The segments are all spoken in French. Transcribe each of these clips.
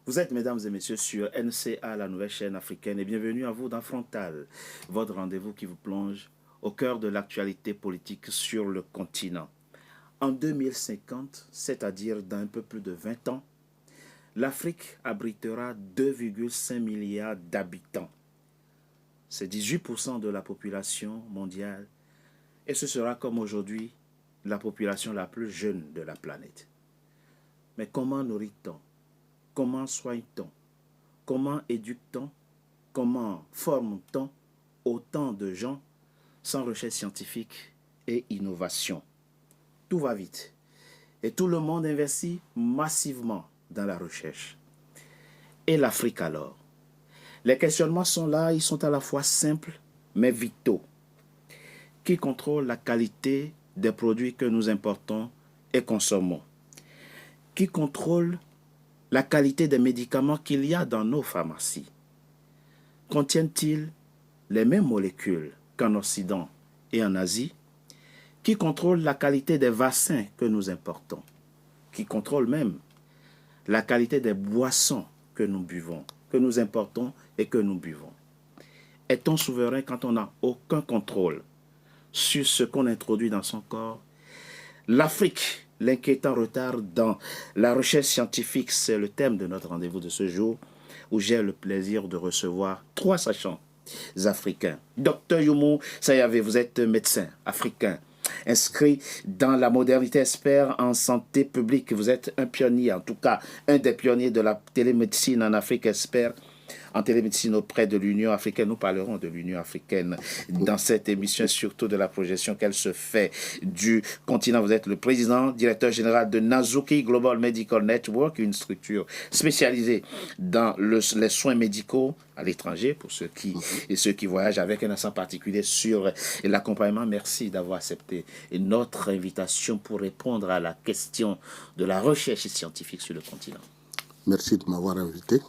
Vous êtes, mesdames et messieurs, sur NCA, la nouvelle chaîne africaine, et bienvenue à vous dans Frontal, votre rendez-vous qui vous plonge au cœur de l'actualité politique sur le continent. En 2050, c'est-à-dire dans un peu plus de 20 ans, l'Afrique abritera 2,5 milliards d'habitants. C'est 18% de la population mondiale, et ce sera comme aujourd'hui la population la plus jeune de la planète. Mais comment nourrit-on? Comment soigne-t-on? Comment éduque-t-on? Comment forme-t-on autant de gens sans recherche scientifique et innovation? Tout va vite. Et tout le monde investit massivement dans la recherche. Et l'Afrique alors? Les questionnements sont là, ils sont à la fois simples mais vitaux. Qui contrôle la qualité des produits que nous importons et consommons? Qui contrôle la qualité des médicaments qu'il y a dans nos pharmacies? Contiennent-ils les mêmes molécules qu'en Occident et en Asie? Qui contrôle la qualité des vaccins que nous importons? Qui contrôle même la qualité des boissons que nous buvons, que nous importons et que nous buvons? Est-on souverain quand on n'a aucun contrôle sur ce qu'on introduit dans son corps? L'Afrique, l'inquiétant retard dans la recherche scientifique, c'est le thème de notre rendez-vous de ce jour, où j'ai le plaisir de recevoir 3 sachants africains. Dr Youmou Sayave, vous êtes médecin africain, inscrit dans la modernité, expert en santé publique. Vous êtes un pionnier, en tout cas un des pionniers de la télémédecine en Afrique, expert en télémédecine auprès de l'Union africaine. Nous parlerons de l'Union africaine dans cette émission, surtout de la projection qu'elle se fait du continent. Vous êtes le président, directeur général de Nazuki Global Medical Network, une structure spécialisée dans les soins médicaux à l'étranger, pour ceux qui voyagent, avec un accent particulier sur l'accompagnement. Merci d'avoir accepté notre invitation pour répondre à la question de la recherche scientifique sur le continent. Merci de m'avoir invité.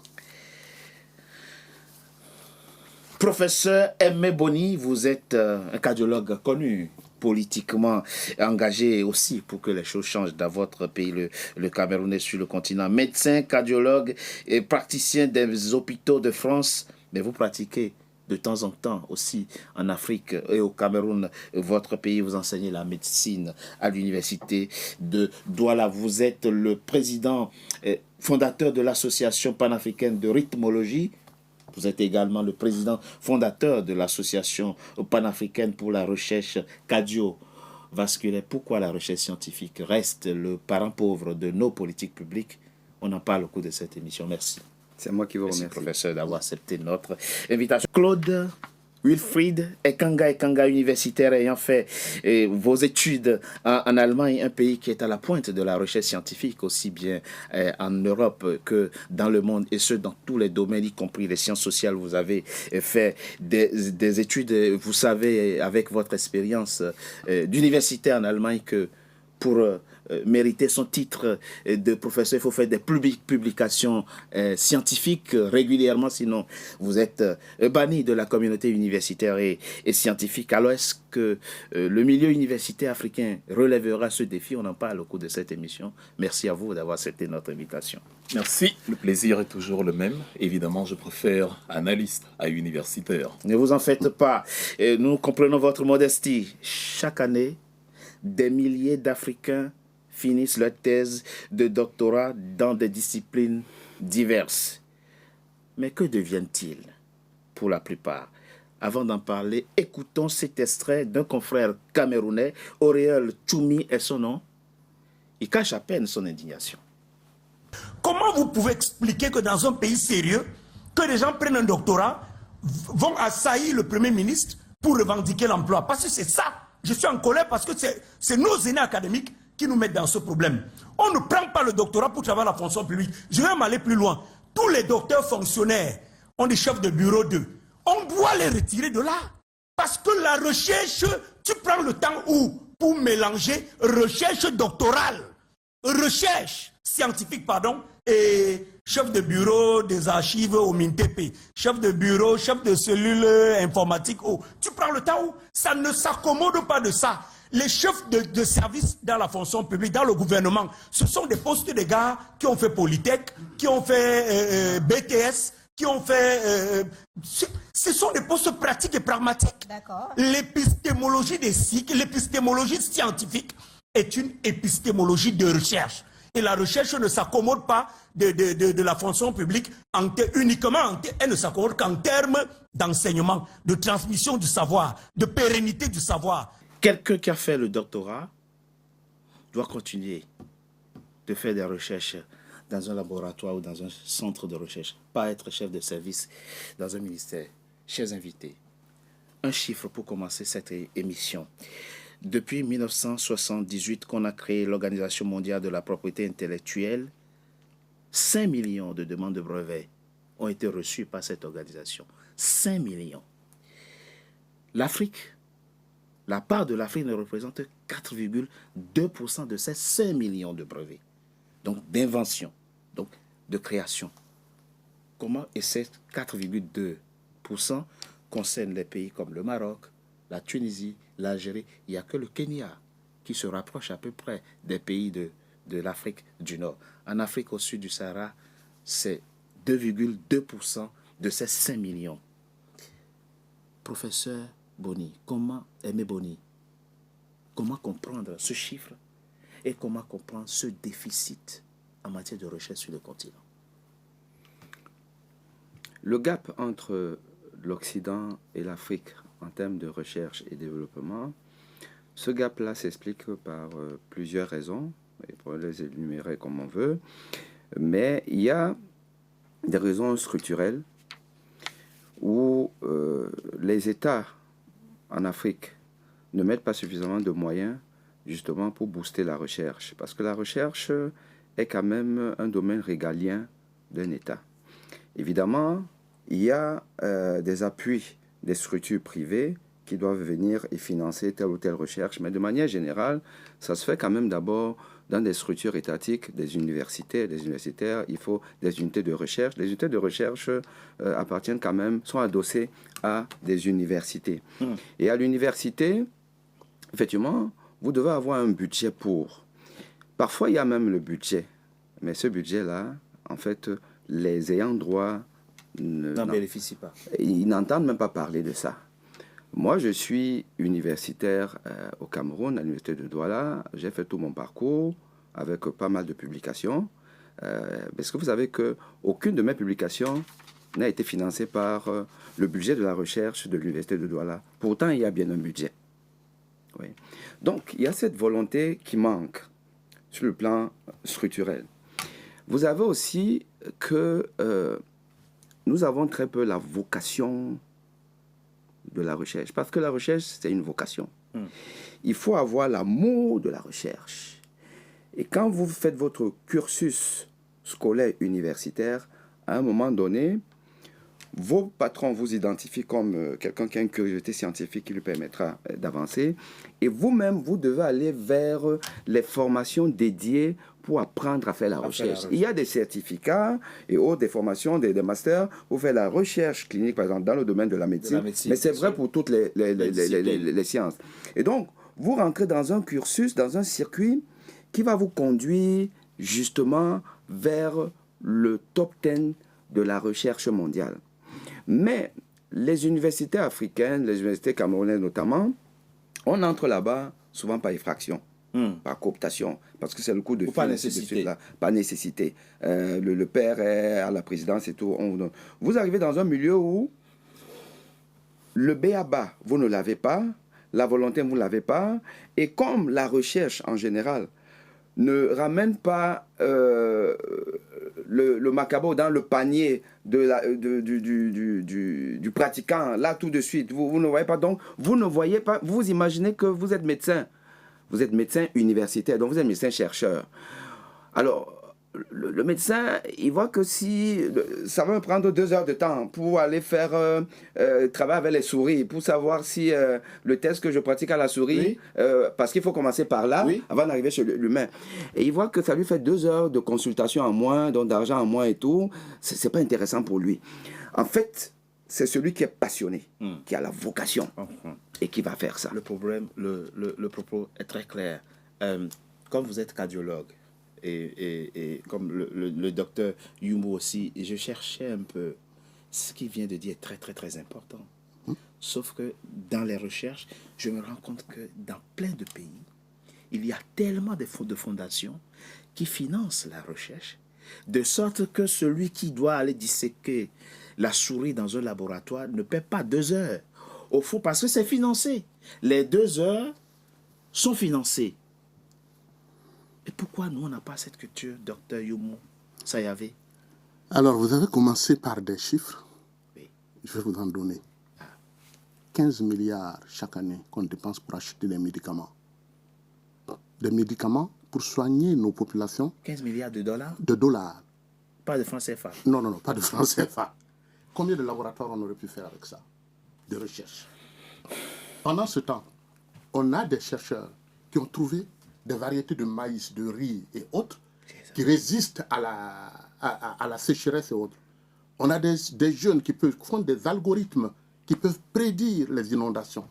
Professeur Aimé Boni, vous êtes un cardiologue connu, politiquement engagé aussi pour que les choses changent dans votre pays, le Cameroun et sur le continent. Médecin, cardiologue et praticien des hôpitaux de France, mais vous pratiquez de temps en temps aussi en Afrique et au Cameroun, votre pays, vous enseignez la médecine à l'université de Douala. Vous êtes le président fondateur de l'association panafricaine de rythmologie. Vous êtes également le président fondateur de l'association panafricaine pour la recherche cardiovasculaire. Pourquoi la recherche scientifique reste le parent pauvre de nos politiques publiques? On en parle au cours de cette émission. Merci. C'est moi qui vous remercie. Merci, professeur, d'avoir accepté notre invitation. Claude Wilfried Ekanga, universitaire ayant fait vos études en Allemagne, un pays qui est à la pointe de la recherche scientifique, aussi bien en Europe que dans le monde, et ce, dans tous les domaines, y compris les sciences sociales. Vous avez fait des études, vous savez, avec votre expérience d'université en Allemagne, que pour mériter son titre de professeur, il faut faire des publications scientifiques régulièrement, sinon vous êtes banni de la communauté universitaire et scientifique. Alors est-ce que le milieu universitaire africain relèvera ce défi? On en parle au cours de cette émission. Merci à vous d'avoir accepté notre invitation. Merci, le plaisir est toujours le même. Évidemment, je préfère analyste à universitaire. Ne vous en faites pas, nous comprenons votre modestie. Chaque année, des milliers d'Africains finissent leur thèse de doctorat dans des disciplines diverses. Mais que deviennent-ils pour la plupart? Avant d'en parler, écoutons cet extrait d'un confrère camerounais, Auréal Tchoumi est son nom. Il cache à peine son indignation. Comment vous pouvez expliquer que dans un pays sérieux, que les gens prennent un doctorat, vont assaillir le Premier ministre pour revendiquer l'emploi? Parce que c'est ça. Je suis en colère parce que c'est nos aînés académiques qui nous mettent dans ce problème. On ne prend pas le doctorat pour travailler la fonction publique. Je vais m'aller plus loin. Tous les docteurs fonctionnaires ont des chefs de bureau 2. On doit les retirer de là. Parce que la recherche, tu prends le temps où pour mélanger recherche doctorale, recherche scientifique, pardon, et chef de bureau des archives au MINTP, chef de bureau, chef de cellule informatique. Tu prends le temps où ça ne s'accommode pas de ça. Les chefs de service dans la fonction publique, dans le gouvernement, ce sont des postes de gars qui ont fait Polytech, qui ont fait BTS, qui ont fait... ce sont des postes pratiques et pragmatiques. L'épistémologie des cycles, l'épistémologie scientifique est une épistémologie de recherche. Et la recherche ne s'accommode pas de la fonction publique uniquement, elle ne s'accommode qu'en termes d'enseignement, de transmission du savoir, de pérennité du savoir. Quelqu'un qui a fait le doctorat doit continuer de faire des recherches dans un laboratoire ou dans un centre de recherche, pas être chef de service dans un ministère. Chers invités, un chiffre pour commencer cette émission. Depuis 1978 qu'on a créé l'Organisation mondiale de la propriété intellectuelle, 5 millions de demandes de brevets ont été reçues par cette organisation. 5 millions. L'Afrique, la part de l'Afrique ne représente 4,2% de ces 5 millions de brevets. Donc d'invention, donc de création. Comment et ces 4,2% concernent les pays comme le Maroc, la Tunisie, l'Algérie. Il n'y a que le Kenya qui se rapproche à peu près des pays de l'Afrique du Nord. En Afrique au sud du Sahara, c'est 2,2% de ces 5 millions. Professeur Boni, comment comprendre ce chiffre et comment comprendre ce déficit en matière de recherche sur le continent? Le gap entre l'Occident et l'Afrique en termes de recherche et développement, ce gap-là s'explique par plusieurs raisons, et pour les énumérer comme on veut, mais il y a des raisons structurelles où les États en Afrique ne mettent pas suffisamment de moyens justement pour booster la recherche, parce que la recherche est quand même un domaine régalien d'un État. Évidemment, il y a des appuis des structures privées qui doivent venir et financer telle ou telle recherche, mais de manière générale, ça se fait quand même d'abord dans des structures étatiques, des universités, des universitaires, il faut des unités de recherche. Les unités de recherche appartiennent quand même, sont adossées à des universités. Et à l'université, effectivement, vous devez avoir un budget pour. Parfois, il y a même le budget, mais ce budget-là, en fait, les ayants droit n'en bénéficient pas. Ils n'entendent même pas parler de ça. Moi, je suis universitaire au Cameroun, à l'université de Douala. J'ai fait tout mon parcours avec pas mal de publications. Parce que vous savez qu'aucune de mes publications n'a été financée par le budget de la recherche de l'université de Douala. Pourtant, il y a bien un budget. Oui. Donc, il y a cette volonté qui manque sur le plan structurel. Vous avez aussi que nous avons très peu la vocation de la recherche, parce que la recherche, c'est une vocation. Il faut avoir l'amour de la recherche. Et quand vous faites votre cursus scolaire universitaire, à un moment donné, vos patrons vous identifient comme quelqu'un qui a une curiosité scientifique qui lui permettra d'avancer. Et vous-même, vous devez aller vers les formations dédiées pour apprendre à faire la recherche. Il y a des certificats et autres, des formations, des masters pour faire la recherche clinique, par exemple, dans le domaine de la médecine. Mais c'est vrai pour toutes les sciences. Et donc, vous rentrez dans un cursus, dans un circuit qui va vous conduire justement vers le top 10 de la recherche mondiale. Mais les universités africaines, les universités camerounaises notamment, on entre là-bas souvent par effraction, par cooptation, parce que c'est le coup de fil. Pas nécessité. Pas nécessité. Le père est à la présidence et tout. Vous arrivez dans un milieu où le b.a.-ba, vous ne l'avez pas, la volonté, vous ne l'avez pas, et comme la recherche en général ne ramène pas le macabo dans le panier du pratiquant, là tout de suite, vous ne voyez pas, donc vous ne voyez pas, vous imaginez que vous êtes médecin universitaire, donc vous êtes médecin chercheur. Alors, le médecin, il voit que si ça va me prendre 2 heures de temps pour aller faire travailler avec les souris, pour savoir si le test que je pratique à la souris, parce qu'il faut commencer par là, avant d'arriver chez l'humain. Et il voit que ça lui fait 2 heures de consultation en moins, donc d'argent en moins et tout. C'est pas intéressant pour lui. En fait, c'est celui qui est passionné, qui a la vocation et qui va faire ça. Le problème, le propos est très clair. Comme vous êtes cardiologue, et comme le docteur Yumu aussi, je cherchais un peu. Ce qu'il vient de dire est très, très, très important. Sauf que dans les recherches, je me rends compte que dans plein de pays, il y a tellement de fondations qui financent la recherche, de sorte que celui qui doit aller disséquer la souris dans un laboratoire ne paie pas 2 heures. Au fond, parce que c'est financé. Les 2 heures sont financées. Et pourquoi nous, on n'a pas cette culture, docteur Yumu Sayave? Alors, vous avez commencé par des chiffres. Oui. Je vais vous en donner. 15 milliards chaque année qu'on dépense pour acheter des médicaments. Des médicaments pour soigner nos populations. 15 milliards de dollars? De dollars. Pas de francs CFA. Non, pas de francs CFA. Combien de laboratoires on aurait pu faire avec ça? De recherche. Pendant ce temps, on a des chercheurs qui ont trouvé des variétés de maïs, de riz et autres qui résistent à la sécheresse et autres. On a des jeunes qui font des algorithmes qui peuvent prédire les inondations.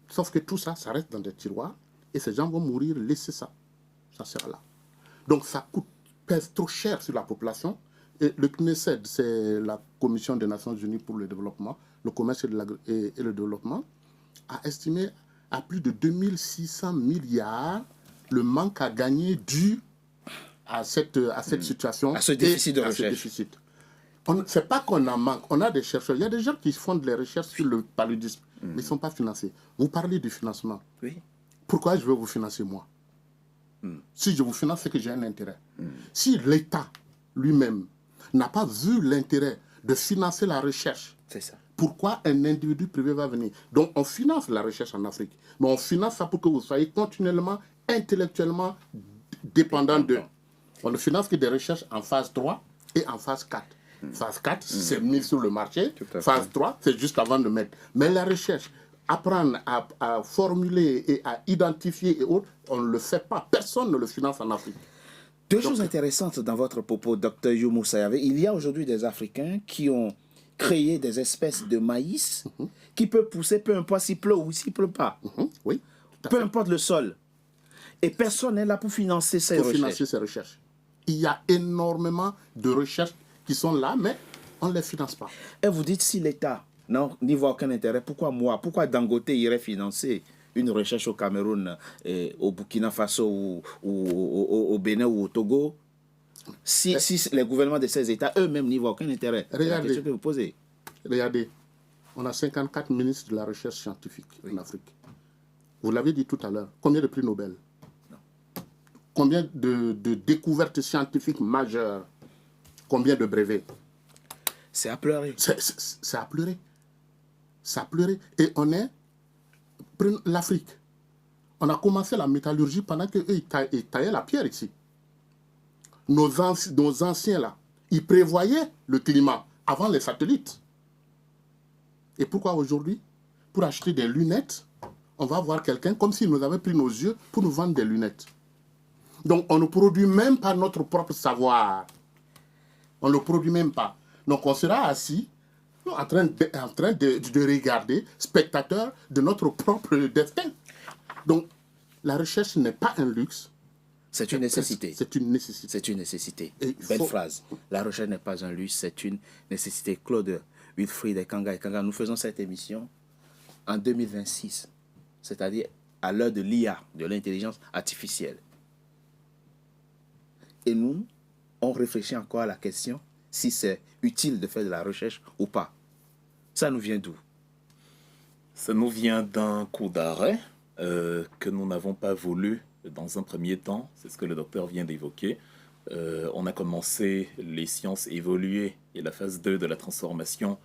Sauf que tout ça, ça reste dans des tiroirs et ces gens vont mourir, laisser ça. Ça sera là. Donc ça pèse trop cher sur la population. Et le CNESED, c'est la Commission des Nations Unies pour le développement, le commerce et le développement, a estimé à plus de 2600 milliards le manque à gagner dû à cette situation. À ce déficit de recherche. C'est pas qu'on en manque, on a des chercheurs. Il y a des gens qui font des recherches sur le paludisme, mais ils ne sont pas financés. Vous parlez du financement. Oui. Pourquoi je veux vous financer, moi? Si je vous finance, c'est que j'ai un intérêt. Si l'État lui-même n'a pas vu l'intérêt de financer la recherche, c'est ça. Pourquoi un individu privé va venir? Donc, on finance la recherche en Afrique, mais on finance ça pour que vous soyez continuellement, intellectuellement dépendant d'eux. On ne finance que des recherches en phase 3 et en phase 4. Phase 4, c'est mis sur le marché. Phase 3, c'est juste avant de mettre. Mais la recherche, apprendre à formuler et à identifier et autres, on ne le fait pas. Personne ne le finance en Afrique. Deux choses intéressantes dans votre propos, Dr Yumu Sayave. Il y a aujourd'hui des Africains qui ont créé des espèces de maïs qui peuvent pousser peu importe s'il pleut ou s'il ne pleut pas. Oui. Peu importe le sol. Et personne n'est là pour financer ces recherches. Il y a énormément de recherches qui sont là, mais on ne les finance pas. Et vous dites, si l'État n'y voit aucun intérêt, pourquoi Dangote irait financer une recherche au Cameroun, au Burkina Faso ou au Bénin ou au Togo, si les gouvernements de ces États eux-mêmes n'y voient aucun intérêt? C'est la question que vous posez. Regardez, on a 54 ministres de la recherche scientifique en Afrique. Vous l'avez dit tout à l'heure, combien de prix Nobel? Non. Combien de découvertes scientifiques majeures? Combien de brevets? C'est à pleurer. C'est à pleurer. C'est à pleurer. Et on est... Prenons l'Afrique. On a commencé la métallurgie pendant qu'eux, ils taillaient la pierre ici. Nos anciens, là, ils prévoyaient le climat avant les satellites. Et pourquoi aujourd'hui, pour acheter des lunettes, on va voir quelqu'un comme s'il nous avait pris nos yeux pour nous vendre des lunettes? Donc, on ne produit même pas notre propre savoir. On ne le produit même pas. Donc, on sera assis en train de regarder, spectateur de notre propre destin. Donc, la recherche n'est pas un luxe. C'est une nécessité. C'est une nécessité. C'est une nécessité. Belle phrase. La recherche n'est pas un luxe, c'est une nécessité. Claude Wilfried et Kanga, nous faisons cette émission en 2026, c'est-à-dire à l'heure de l'IA, de l'intelligence artificielle. Et nous, on réfléchit encore à la question si c'est utile de faire de la recherche ou pas. Ça nous vient d'où? Ça nous vient d'un coup d'arrêt que nous n'avons pas voulu dans un premier temps. C'est ce que le docteur vient d'évoquer. On a commencé les sciences évoluées et la phase 2 de la transformation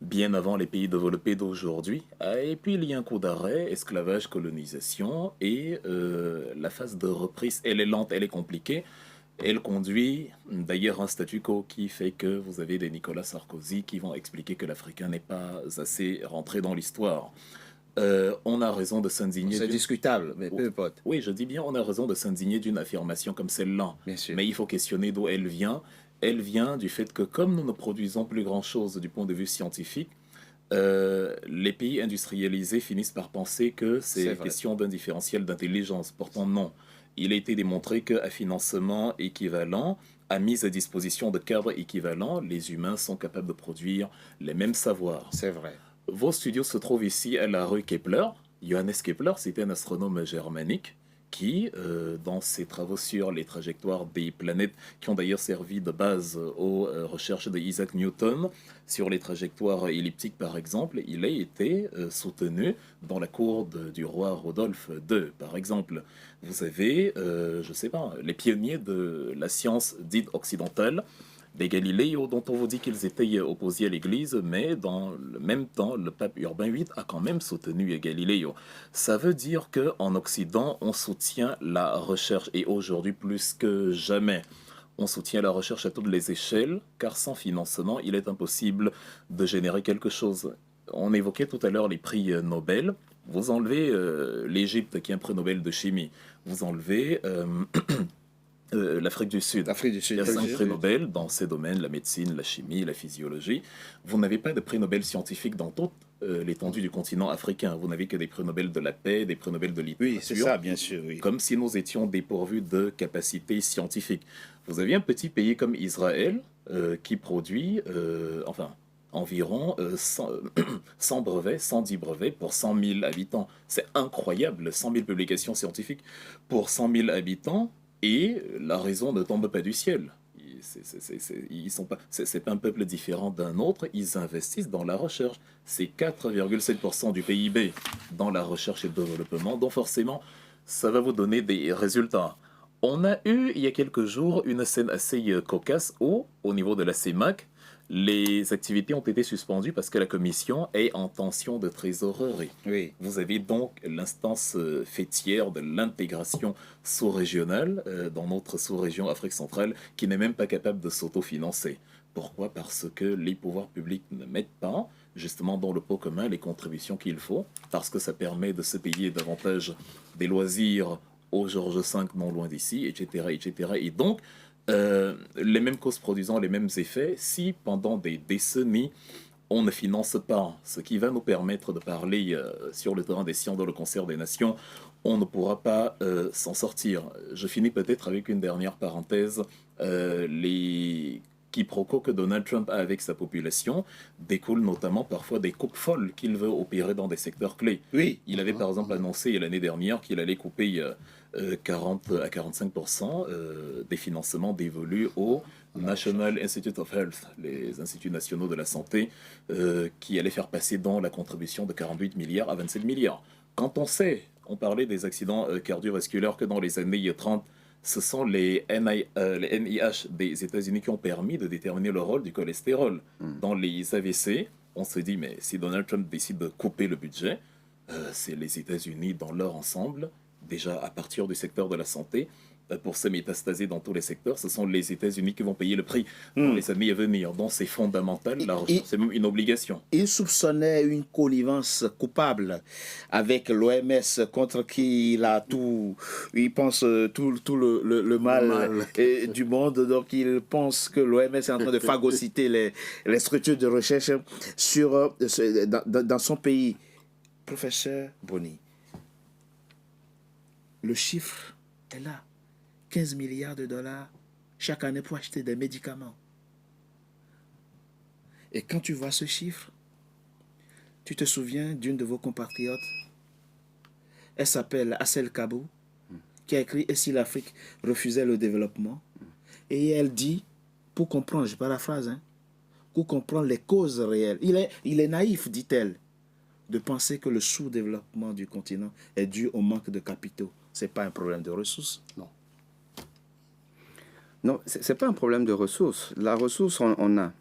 bien avant les pays développés d'aujourd'hui. Et puis il y a un coup d'arrêt, esclavage, colonisation, et la phase de reprise, elle est lente, elle est compliquée. Elle conduit d'ailleurs un statu quo qui fait que vous avez des Nicolas Sarkozy qui vont expliquer que l'Africain n'est pas assez rentré dans l'histoire. On a raison de s'indigner. C'est discutable, mais peu importe. Oui, je dis bien, on a raison de s'indigner d'une affirmation comme celle-là. Bien sûr. Mais il faut questionner d'où elle vient. elle vient du fait que comme nous ne produisons plus grand-chose du point de vue scientifique, les pays industrialisés finissent par penser que c'est question d'un différentiel d'intelligence. Pourtant, non. Il a été démontré qu'à financement équivalent, à mise à disposition de cadres équivalents, les humains sont capables de produire les mêmes savoirs. C'est vrai. Vos studios se trouvent ici à la rue Kepler. Johannes Kepler, c'était un astronome germanique qui, dans ses travaux sur les trajectoires des planètes, qui ont d'ailleurs servi de base aux recherches d'Isaac Newton, sur les trajectoires elliptiques par exemple, il a été soutenu dans la cour du roi Rodolphe II, par exemple. Vous avez, je ne sais pas, les pionniers de la science dite occidentale, des Galiléo, dont on vous dit qu'ils étaient opposés à l'Église, mais dans le même temps, le pape Urbain VIII a quand même soutenu Galiléo. Ça veut dire qu'en Occident, on soutient la recherche, et aujourd'hui plus que jamais, on soutient la recherche à toutes les échelles, car sans financement, il est impossible de générer quelque chose. On évoquait tout à l'heure les prix Nobel. Vous enlevez l'Égypte, qui a un prix Nobel de chimie. Vous enlevez... l'Afrique du Sud. Il y a 5 prix Nobel dans ces domaines, la médecine, la chimie, la physiologie. Vous n'avez pas de prix Nobel scientifique dans toute l'étendue du continent africain. Vous n'avez que des prix Nobel de la paix, des prix Nobel de littérature. Oui, c'est ça, bien sûr. Oui. Comme si nous étions dépourvus de capacités scientifiques. Vous avez un petit pays comme Israël qui produit, environ 100 brevets, 110 brevets pour 100 000 habitants. C'est incroyable, 100 000 publications scientifiques pour 100 000 habitants. Et la raison ne tombe pas du ciel. C'est pas un peuple différent d'un autre, ils investissent dans la recherche. C'est 4,7% du PIB dans la recherche et le développement, donc forcément, ça va vous donner des résultats. On a eu, il y a quelques jours, une scène assez cocasse où, au niveau de la CEMAC, les activités ont été suspendues parce que la commission est en tension de trésorerie. Oui. Vous avez donc l'instance fêtière de l'intégration sous-régionale dans notre sous-région Afrique centrale qui n'est même pas capable de s'autofinancer. Pourquoi? Parce que les pouvoirs publics ne mettent pas justement dans le pot commun les contributions qu'il faut, parce que ça permet de se payer davantage des loisirs au Georges V non loin d'ici, etc., etc. Et donc, les mêmes causes produisant les mêmes effets, si pendant des décennies, on ne finance pas ce qui va nous permettre de parler sur le terrain des sciences dans le concert des nations, on ne pourra pas s'en sortir. Je finis peut-être avec une dernière parenthèse. Les quiproquos que Donald Trump a avec sa population découlent notamment parfois des coupes folles qu'il veut opérer dans des secteurs clés. Oui. Il avait par exemple annoncé l'année dernière qu'il allait couper 40 à 45% des financements dévolus au National Institute of Health, les instituts nationaux de la santé, qui allaient faire passer dans la contribution de 48 milliards à 27 milliards. Quand on sait, on parlait des accidents cardiovasculaires que dans les années 30, ce sont les NIH des États-Unis qui ont permis de déterminer le rôle du cholestérol. Dans les AVC, on se dit, mais si Donald Trump décide de couper le budget, c'est les États-Unis dans leur ensemble, déjà à partir du secteur de la santé, pour se métastaser dans tous les secteurs, ce sont les États-Unis qui vont payer le prix dans les années à venir. Donc c'est fondamental, la recherche, c'est même une obligation. Il soupçonnait une connivence coupable avec l'OMS contre qui il a tout, il pense tout le mal du monde. Donc il pense que l'OMS est en train de phagocyter les structures de recherche dans son pays. Professeur Boni, le chiffre est là. 15 milliards de dollars chaque année pour acheter des médicaments. Et quand tu vois ce chiffre, tu te souviens d'une de vos compatriotes. Elle s'appelle Assel Kabou, qui a écrit « Et si l'Afrique refusait le développement ?» Et elle dit, pour comprendre, je paraphrase, pour comprendre les causes réelles. Il est naïf, dit-elle, de penser que le sous-développement du continent est dû au manque de capitaux. Ce n'est pas un problème de ressources. Non. Non, ce n'est pas un problème de ressources. La ressource, on a.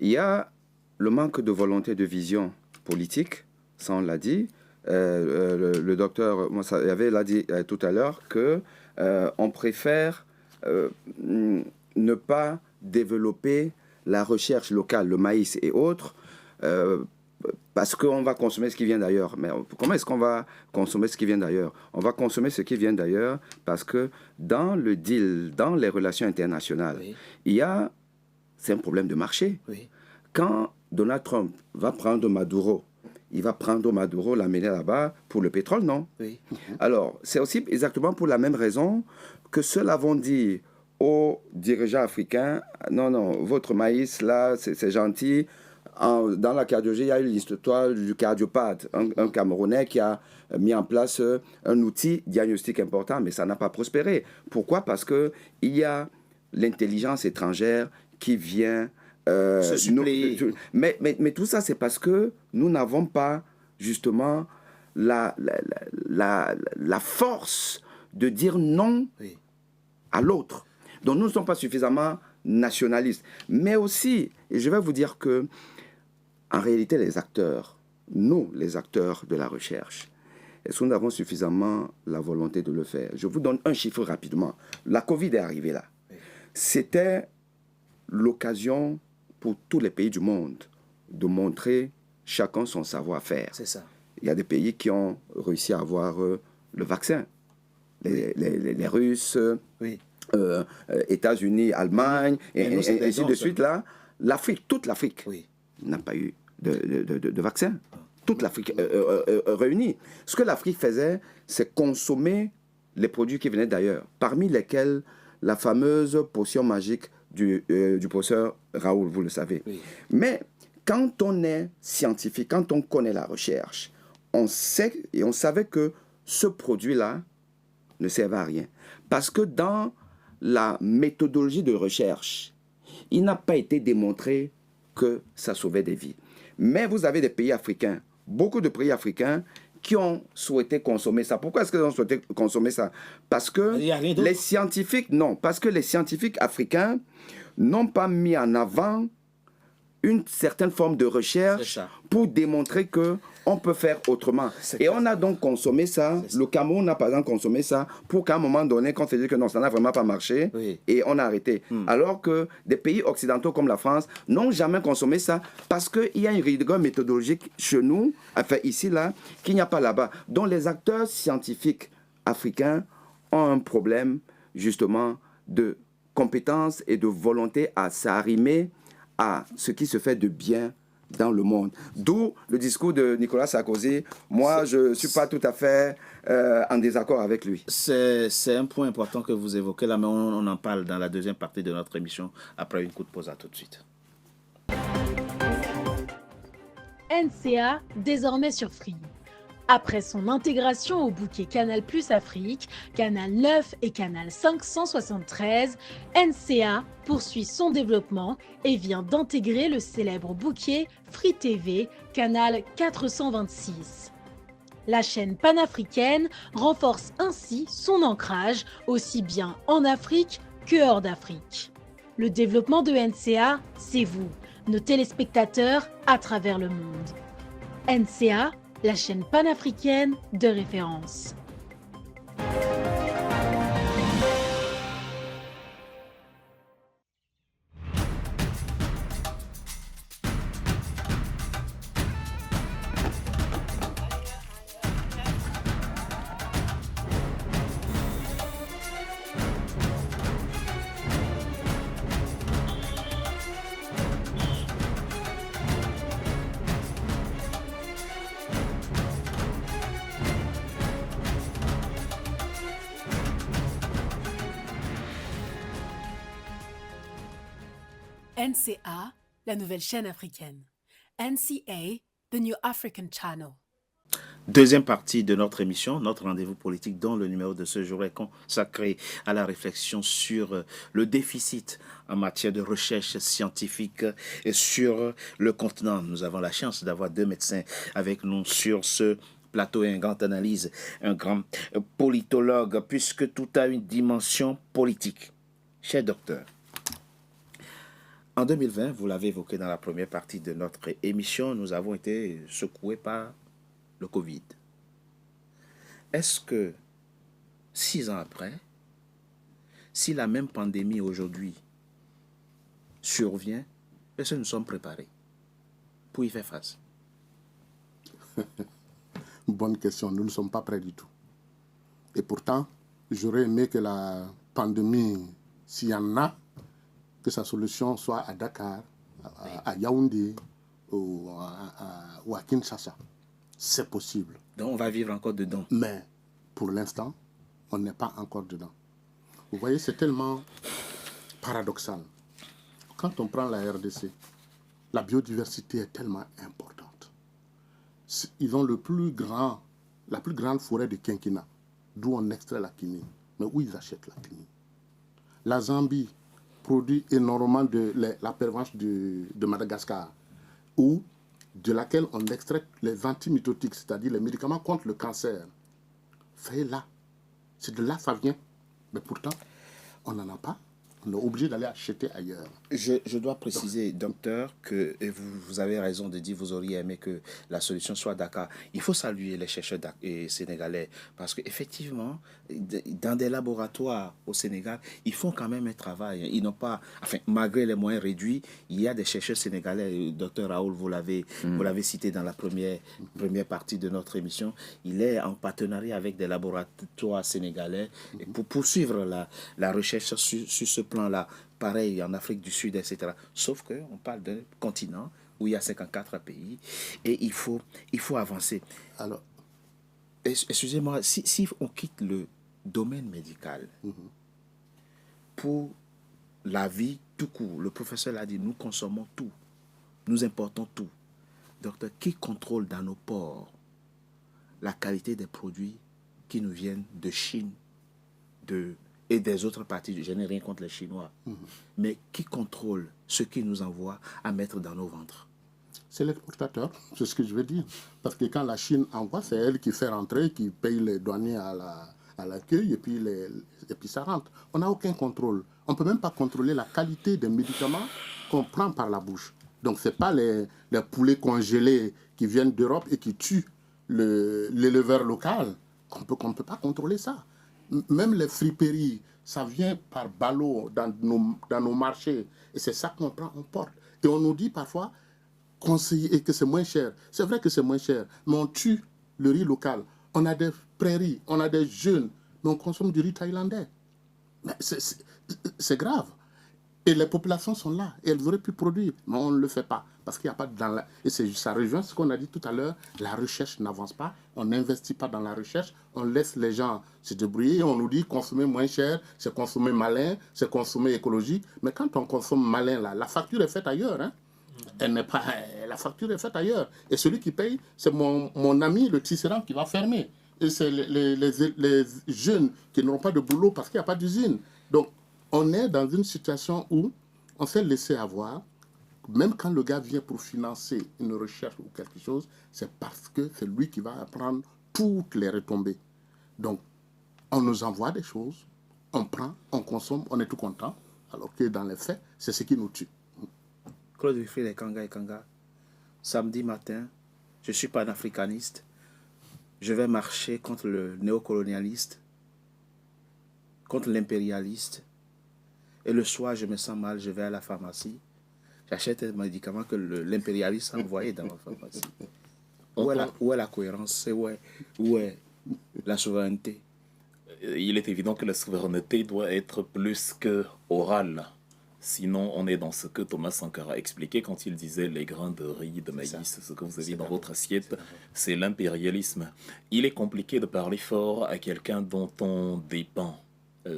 Il y a le manque de volonté de vision politique, ça on l'a dit. Le docteur Moussayavé l'a dit tout à l'heure qu'on préfère ne pas développer la recherche locale, le maïs et autres, parce qu'on va consommer ce qui vient d'ailleurs. Mais comment est-ce qu'on va consommer ce qui vient d'ailleurs? On va consommer ce qui vient d'ailleurs parce que dans le deal, dans les relations internationales, il y a c'est un problème de marché. Oui. Quand Donald Trump va prendre Maduro, il va prendre Maduro, l'amener là-bas pour le pétrole, non? Oui. Alors, c'est aussi exactement pour la même raison que ceux-là vont dire aux dirigeants africains, non, non, votre maïs, là, c'est gentil. Dans la cardiologie, il y a eu l'histoire du cardiopathe, un Camerounais qui a mis en place un outil diagnostique important, mais ça n'a pas prospéré. Pourquoi? Parce qu'il y a l'intelligence étrangère qui vient... Se suppléer. Mais tout ça, c'est parce que nous n'avons pas, justement, la force de dire non Oui. à l'autre. Donc, nous ne sommes pas suffisamment nationalistes. Mais aussi, et je vais vous dire que, en réalité, les acteurs, nous, les acteurs de la recherche, est-ce que nous avons suffisamment la volonté de le faire? Je vous donne un chiffre rapidement. La Covid est arrivée là. C'était l'occasion pour tous les pays du monde de montrer chacun son savoir-faire. C'est ça. Il y a des pays qui ont réussi à avoir le vaccin. Les Russes, Oui. États-Unis, Allemagne, et nous, c'est des ainsi dons de suite. Là, l'Afrique, toute l'Afrique Oui. n'a pas eu de vaccin. Toute l'Afrique réunie. Ce que l'Afrique faisait, c'est consommer les produits qui venaient d'ailleurs, parmi lesquels la fameuse potion magique du professeur Raoul, vous le savez. Oui. Mais quand on est scientifique, quand on connaît la recherche, on sait et on savait que ce produit-là ne servait à rien. Parce que dans la méthodologie de recherche, il n'a pas été démontré que ça sauvait des vies. Mais vous avez des pays africains, beaucoup de pays africains, qui ont souhaité consommer ça. Pourquoi est-ce qu'ils ont souhaité consommer ça? Parce que les scientifiques, non, parce que les scientifiques africains n'ont pas mis en avant une certaine forme de recherche pour démontrer qu'on peut faire autrement. Et on a donc consommé ça. Le Cameroun a par exemple consommé ça pour qu'à un moment donné, quand on s'est dit que non, ça n'a vraiment pas marché, et on a arrêté. Alors que des pays occidentaux comme la France n'ont jamais consommé ça parce qu'il y a une rigueur méthodologique chez nous, enfin ici, là, qu'il n'y a pas là-bas. Donc les acteurs scientifiques africains ont un problème justement de compétence et de volonté à s'arrimer à ce qui se fait de bien dans le monde. D'où le discours de Nicolas Sarkozy. Moi, je ne suis pas tout à fait en désaccord avec lui. C'est un point important que vous évoquez là, mais on en parle dans la deuxième partie de notre émission après une courte pause. À tout de suite. NCA, désormais sur Free. Après son intégration au bouquet Canal+ Afrique, Canal 9 et Canal 573, NCA poursuit son développement et vient d'intégrer le célèbre bouquet Free TV, Canal 426. La chaîne panafricaine renforce ainsi son ancrage aussi bien en Afrique que hors d'Afrique. Le développement de NCA, c'est vous, nos téléspectateurs à travers le monde. NCA, la chaîne panafricaine de référence. NCA, la nouvelle chaîne africaine. NCA, the New African Channel. Deuxième partie de notre émission, notre rendez-vous politique, dont le numéro de ce jour est consacré à la réflexion sur le déficit en matière de recherche scientifique et sur le continent. Nous avons la chance d'avoir deux médecins avec nous sur ce plateau et une grande analyse, un grand politologue, puisque tout a une dimension politique. Cher docteur, en 2020, vous l'avez évoqué dans la première partie de notre émission, nous avons été secoués par le Covid. Est-ce que, 6 ans après, si la même pandémie aujourd'hui survient, est-ce que nous sommes préparés pour y faire face? Bonne question, nous ne sommes pas prêts du tout. Et pourtant, j'aurais aimé que la pandémie, s'il y en a, que sa solution soit à Dakar, à Yaoundé ou à Kinshasa. C'est possible. Donc on va vivre encore dedans. Mais pour l'instant, on n'est pas encore dedans. Vous voyez, c'est tellement paradoxal. Quand on prend la RDC, la biodiversité est tellement importante. Ils ont la plus grande forêt de quinquina, d'où on extrait la quinine, mais où ils achètent la quinine. La Zambie produit énormément de la pervenche de Madagascar, de laquelle on extrait les antimitotiques, c'est-à-dire les médicaments contre le cancer. C'est là. C'est de là que ça vient. Mais pourtant, on n'en a pas. On est obligé d'aller acheter ailleurs. Je dois préciser, docteur, que et vous avez raison de dire vous auriez aimé que la solution soit Dakar. Il faut saluer les chercheurs sénégalais parce qu'effectivement, dans des laboratoires au Sénégal, ils font quand même un travail. Ils n'ont pas, enfin, malgré les moyens réduits, il y a des chercheurs sénégalais. Docteur Raoul, vous l'avez cité dans la première partie de notre émission. Il est en partenariat avec des laboratoires sénégalais pour poursuivre la recherche sur ce plan-là. Pareil en Afrique du Sud, etc. Sauf qu'on parle d'un continent où il y a 54 pays et il faut avancer. Alors, excusez-moi, si on quitte le domaine médical pour la vie tout court, le professeur l'a dit, nous consommons tout, nous importons tout. Docteur, qui contrôle dans nos ports la qualité des produits qui nous viennent de Chine, et des autres parties, je n'ai rien contre les Chinois, mais qui contrôle ce qu'ils nous envoient à mettre dans nos ventres? C'est l'exportateur, c'est ce que je veux dire. Parce que quand la Chine envoie, c'est elle qui fait rentrer, qui paye les douaniers à l'accueil, et puis ça rentre. On n'a aucun contrôle. On ne peut même pas contrôler la qualité des médicaments qu'on prend par la bouche. Donc, ce n'est pas les poulets congelés qui viennent d'Europe et qui tuent l'éleveur local. On ne peut pas contrôler ça. Même les friperies, ça vient par ballot dans nos marchés. Et c'est ça qu'on prend, on porte. Et on nous dit parfois conseiller que c'est moins cher. C'est vrai que c'est moins cher, mais on tue le riz local. On a des prairies, on a des jeunes, mais on consomme du riz thaïlandais. Mais c'est grave. Et les populations sont là, et elles auraient pu produire, mais on ne le fait pas, parce qu'il n'y a pas Et ça rejoint ce qu'on a dit tout à l'heure, la recherche n'avance pas, on n'investit pas dans la recherche, on laisse les gens se débrouiller, on nous dit consommer moins cher, c'est consommer malin, c'est consommer écologique, mais quand on consomme malin, là, la facture est faite ailleurs, hein. Elle n'est pas... La facture est faite ailleurs, et celui qui paye, c'est mon ami, le tisserand, qui va fermer. Et c'est les jeunes qui n'auront pas de boulot parce qu'il n'y a pas d'usine. Donc, on est dans une situation où on s'est laissé avoir, même quand le gars vient pour financer une recherche ou quelque chose, c'est parce que c'est lui qui va apprendre toutes les retombées. Donc, on nous envoie des choses, on prend, on consomme, on est tout content, alors que dans les faits, c'est ce qui nous tue. Claude Wilfrid Kanga, samedi matin, je suis panafricaniste, je vais marcher contre le néocolonialiste, contre l'impérialiste. Et le soir, je me sens mal, je vais à la pharmacie. J'achète un médicament que l'impérialiste a envoyé dans ma pharmacie. Où est la cohérence? Où est la souveraineté? Il est évident que la souveraineté doit être plus que orale. Sinon, on est dans ce que Thomas Sankara a expliqué quand il disait les grains de riz, de maïs, ce que vous avez dans votre assiette, c'est l'impérialisme. Il est compliqué de parler fort à quelqu'un dont on dépend.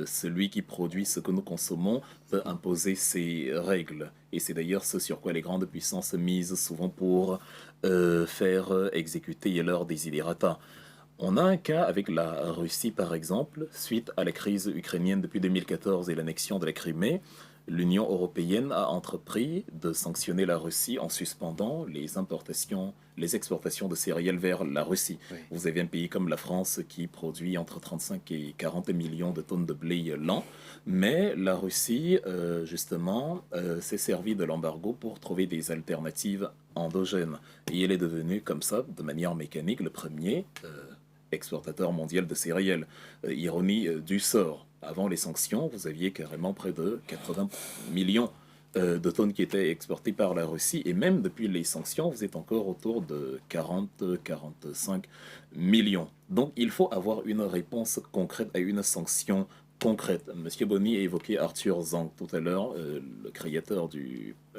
Celui qui produit ce que nous consommons peut imposer ses règles. Et c'est d'ailleurs ce sur quoi les grandes puissances misent souvent pour faire exécuter leurs desiderata. On a un cas avec la Russie, par exemple, suite à la crise ukrainienne depuis 2014 et l'annexion de la Crimée. L'Union européenne a entrepris de sanctionner la Russie en suspendant les exportations de céréales vers la Russie. Oui. Vous avez un pays comme la France qui produit entre 35 et 40 millions de tonnes de blé l'an, mais la Russie, justement, s'est servie de l'embargo pour trouver des alternatives endogènes. Et elle est devenue, comme ça, de manière mécanique, le premier exportateur mondial de céréales. Ironie du sort. Avant les sanctions, vous aviez carrément près de 80 millions de tonnes qui étaient exportées par la Russie. Et même depuis les sanctions, vous êtes encore autour de 40-45 millions. Donc il faut avoir une réponse concrète à une sanction concrètes. Monsieur Boni a évoqué Arthur Zhang tout à l'heure, le créateur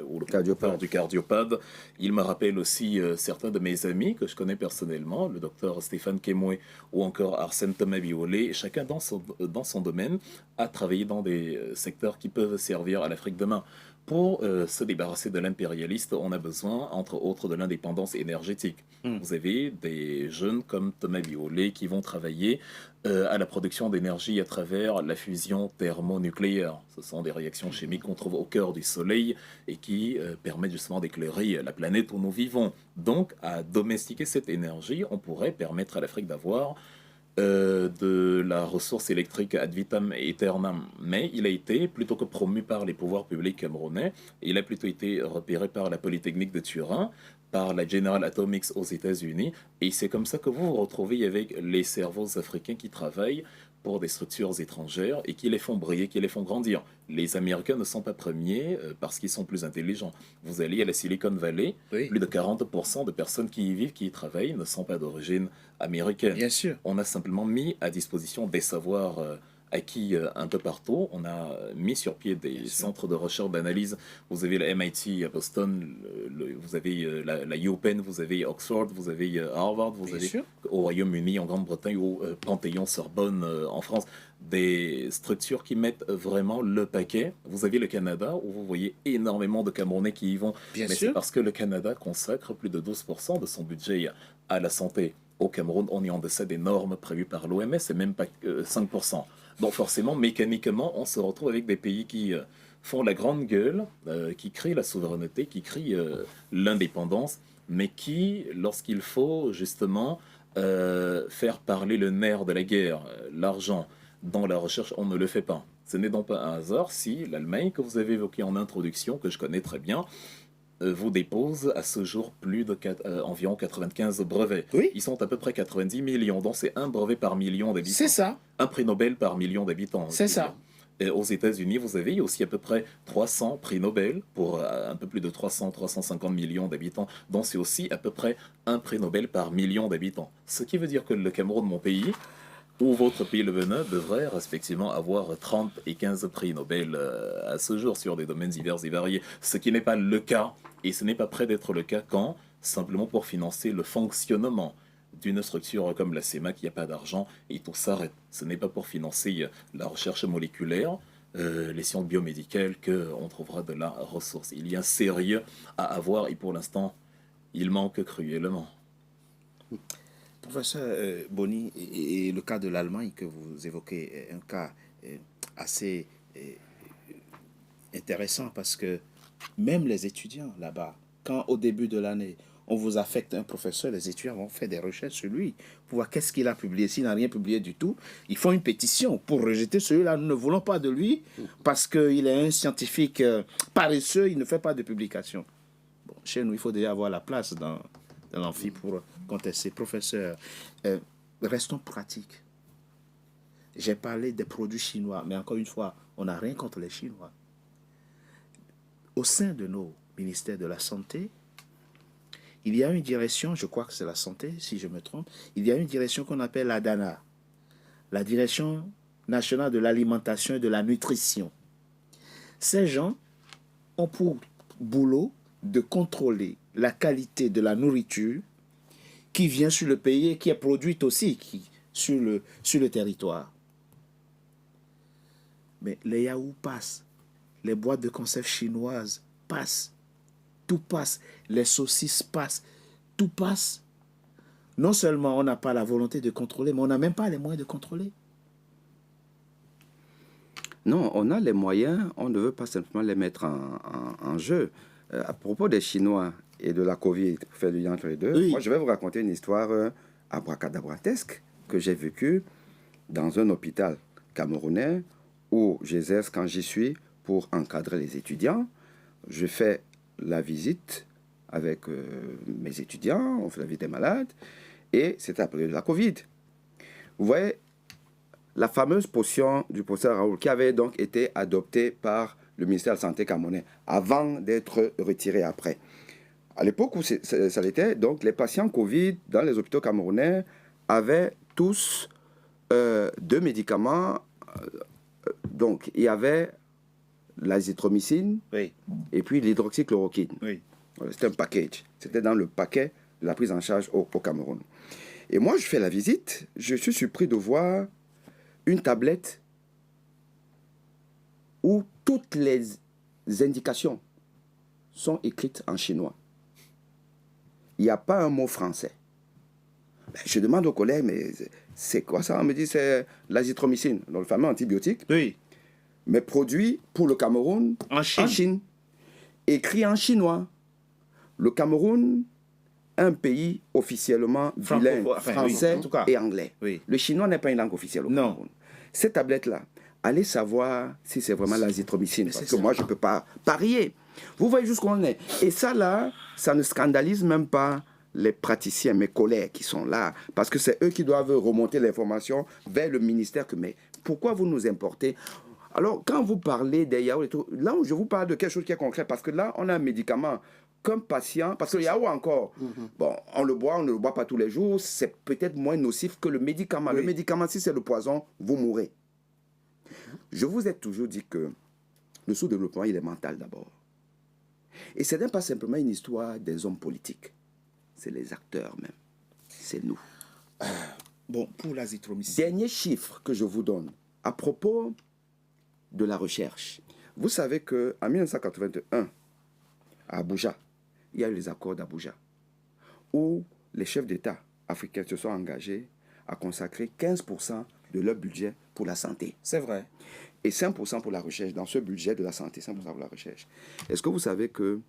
ou le producteur du cardiopad. Il me rappelle aussi certains de mes amis que je connais personnellement, le docteur Stéphane Kemoué ou encore Arsène Thomas Biolay. Chacun dans son domaine a travaillé dans des secteurs qui peuvent servir à l'Afrique demain. Pour se débarrasser de l'impérialiste, on a besoin, entre autres, de l'indépendance énergétique. Vous avez des jeunes comme Thomas Biolay qui vont travailler à la production d'énergie à travers la fusion thermonucléaire. Ce sont des réactions chimiques qu'on trouve au cœur du Soleil et qui permettent justement d'éclairer la planète où nous vivons. Donc, à domestiquer cette énergie, on pourrait permettre à l'Afrique d'avoir de la ressource électrique ad vitam aeternam, mais il a été, plutôt que promu par les pouvoirs publics camerounais, il a plutôt été repéré par la Polytechnique de Turin, par la General Atomics aux États-Unis, et c'est comme ça que vous vous retrouvez avec les cerveaux africains qui travaillent pour des structures étrangères et qui les font briller, qui les font grandir. Les Américains ne sont pas premiers parce qu'ils sont plus intelligents. Vous allez à la Silicon Valley, plus de 40% de personnes qui y vivent, qui y travaillent, ne sont pas d'origine américaine. Bien sûr. On a simplement mis à disposition des savoirs acquis un peu partout. On a mis sur pied des centres de recherche, d'analyse. Vous avez la MIT à Boston, vous avez la UPenn, vous avez Oxford, vous avez Harvard, vous avez au Royaume-Uni, en Grande-Bretagne, au Panthéon-Sorbonne en France, des structures qui mettent vraiment le paquet. Vous avez le Canada, où vous voyez énormément de Camerounais qui y vont. Mais c'est parce que le Canada consacre plus de 12% de son budget à la santé. Au Cameroun, on est en deçà des normes prévues par l'OMS, et même pas 5%. Donc forcément, mécaniquement, on se retrouve avec des pays qui font la grande gueule, qui crient la souveraineté, qui crient l'indépendance, mais qui, lorsqu'il faut justement faire parler le nerf de la guerre, l'argent, dans la recherche, on ne le fait pas. Ce n'est donc pas un hasard si l'Allemagne, que vous avez évoquée en introduction, que je connais très bien, vous dépose à ce jour plus de environ 95 brevets. Oui. Ils sont à peu près 90 millions, donc c'est un brevet par million d'habitants. C'est ça. Un prix Nobel par million d'habitants. C'est ça. Et aux États-Unis, vous avez aussi à peu près 300 prix Nobel pour un peu plus de 350 millions d'habitants, donc c'est aussi à peu près un prix Nobel par million d'habitants. Ce qui veut dire que le Cameroun, mon pays, ou votre pays, le Bénin, devrait respectivement avoir 30 et 15 prix Nobel à ce jour sur des domaines divers et variés, ce qui n'est pas le cas. Et ce n'est pas près d'être le cas quand, simplement pour financer le fonctionnement d'une structure comme la CEMAC, il n'y a pas d'argent et tout s'arrête. Ce n'est pas pour financer la recherche moléculaire, les sciences biomédicales qu'on trouvera de la ressource. Il y a un sérieux à avoir et pour l'instant, il manque cruellement. Professeur Boni, et le cas de l'Allemagne que vous évoquez est un cas assez intéressant parce que même les étudiants là-bas, quand au début de l'année, on vous affecte un professeur, les étudiants vont faire des recherches sur lui pour voir qu'est-ce qu'il a publié. S'il n'a rien publié du tout, ils font une pétition pour rejeter celui-là. Nous ne voulons pas de lui parce qu'il est un scientifique paresseux, il ne fait pas de publication. Bon, chez nous, il faut déjà avoir la place dans l'amphi pour contester. Professeur, restons pratiques. J'ai parlé des produits chinois, mais encore une fois, on n'a rien contre les Chinois. Au sein de nos ministères de la Santé, il y a une direction, je crois que c'est la santé, si je me trompe, il y a une direction qu'on appelle la DANA, la Direction nationale de l'alimentation et de la nutrition. Ces gens ont pour boulot de contrôler la qualité de la nourriture qui vient sur le pays et qui est produite aussi sur le territoire. Mais les yaourts passent. Les boîtes de conserve chinoises passent. Tout passe. Les saucisses passent. Tout passe. Non seulement on n'a pas la volonté de contrôler, mais on n'a même pas les moyens de contrôler. Non, on a les moyens, on ne veut pas simplement les mettre en jeu. À propos des Chinois et de la Covid, pour faire du lien entre les deux, oui. Moi je vais vous raconter une histoire abracadabratesque que j'ai vécue dans un hôpital camerounais où j'exerce quand j'y suis pour encadrer les étudiants. Je fais la visite avec mes étudiants, on fait la visite des malades, et c'était après la Covid. Vous voyez, la fameuse potion du professeur Raoul qui avait donc été adoptée par le ministère de la Santé camerounais avant d'être retirée après. À l'époque où ça l'était, donc les patients Covid dans les hôpitaux camerounais avaient tous 2 médicaments Donc, il y avait l'azithromycine Oui, et puis l'hydroxychloroquine. oui. Voilà, c'était un package. C'était dans le paquet de la prise en charge au Cameroun. Et moi, je fais la visite. Je suis surpris de voir une tablette où toutes les indications sont écrites en chinois. Il n'y a pas un mot français. Ben, je demande aux collègues, mais c'est quoi ça? On me dit c'est l'azithromycine, donc le fameux antibiotique, Oui, mais produit pour le Cameroun en Chine. Écrit en chinois. Le Cameroun, un pays officiellement bilingue, Enfin, français oui, en tout cas. et anglais. Oui. Le chinois n'est pas une langue officielle au Non. Cameroun. Cette tablette-là, allez savoir si c'est vraiment l'azithromycine, parce que ça. moi, je ne peux pas parier. Vous voyez jusqu'où on est. Et ça, là, ça ne scandalise même pas les praticiens, mes collègues qui sont là, parce que c'est eux qui doivent remonter l'information vers le ministère. Mais pourquoi vous nous importez? Alors, quand vous parlez des yaourts et tout, là où je vous parle de quelque chose qui est concret, parce que là, on a un médicament qu'un patient, parce que le yaourt encore, bon, on le boit, on ne le boit pas tous les jours, c'est peut-être moins nocif que le médicament. Oui. Le médicament, si c'est le poison, vous mourrez. Je vous ai toujours dit que le sous-développement, il est mental d'abord. Et ce n'est pas simplement une histoire des hommes politiques. C'est les acteurs même. C'est nous. Bon, pour l'azithromycine. Dernier chiffre que je vous donne à propos de la recherche. Vous savez qu'en 1981, à Abuja, il y a eu les accords d'Abuja, où les chefs d'État africains se sont engagés à consacrer 15% de leur budget pour la santé. C'est vrai. Et 5% pour la recherche, dans ce budget de la santé, 5% pour la recherche. Est-ce que vous savez que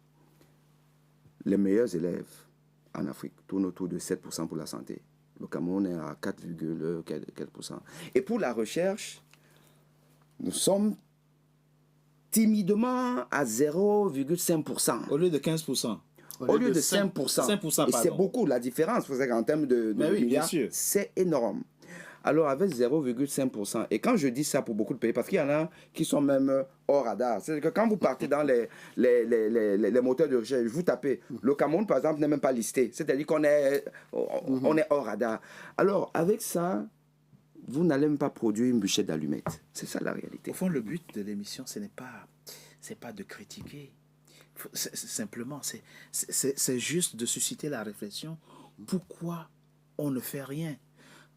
les meilleurs élèves en Afrique tournent autour de 7% pour la santé? Le Cameroun est à 4,4%. Et pour la recherche, nous sommes timidement à 0,5%. Au lieu de 15%. Au lieu de 5%. 5%, Et c'est pardon. beaucoup la différence. Vous savez, en termes de Mais oui, bien milliards, sûr. c'est énorme. Alors, avec 0,5%, et quand je dis ça pour beaucoup de pays, parce qu'il y en a qui sont même hors radar, c'est-à-dire que quand vous partez dans les moteurs de recherche, vous tapez, le Cameroun, par exemple, n'est même pas listé. C'est-à-dire qu'on est, on est hors radar. Alors, avec ça, vous n'allez même pas produire une bûchette d'allumettes. C'est ça la réalité. Au fond, le but de l'émission, ce n'est pas de critiquer. Simplement, c'est juste de susciter la réflexion. Pourquoi on ne fait rien?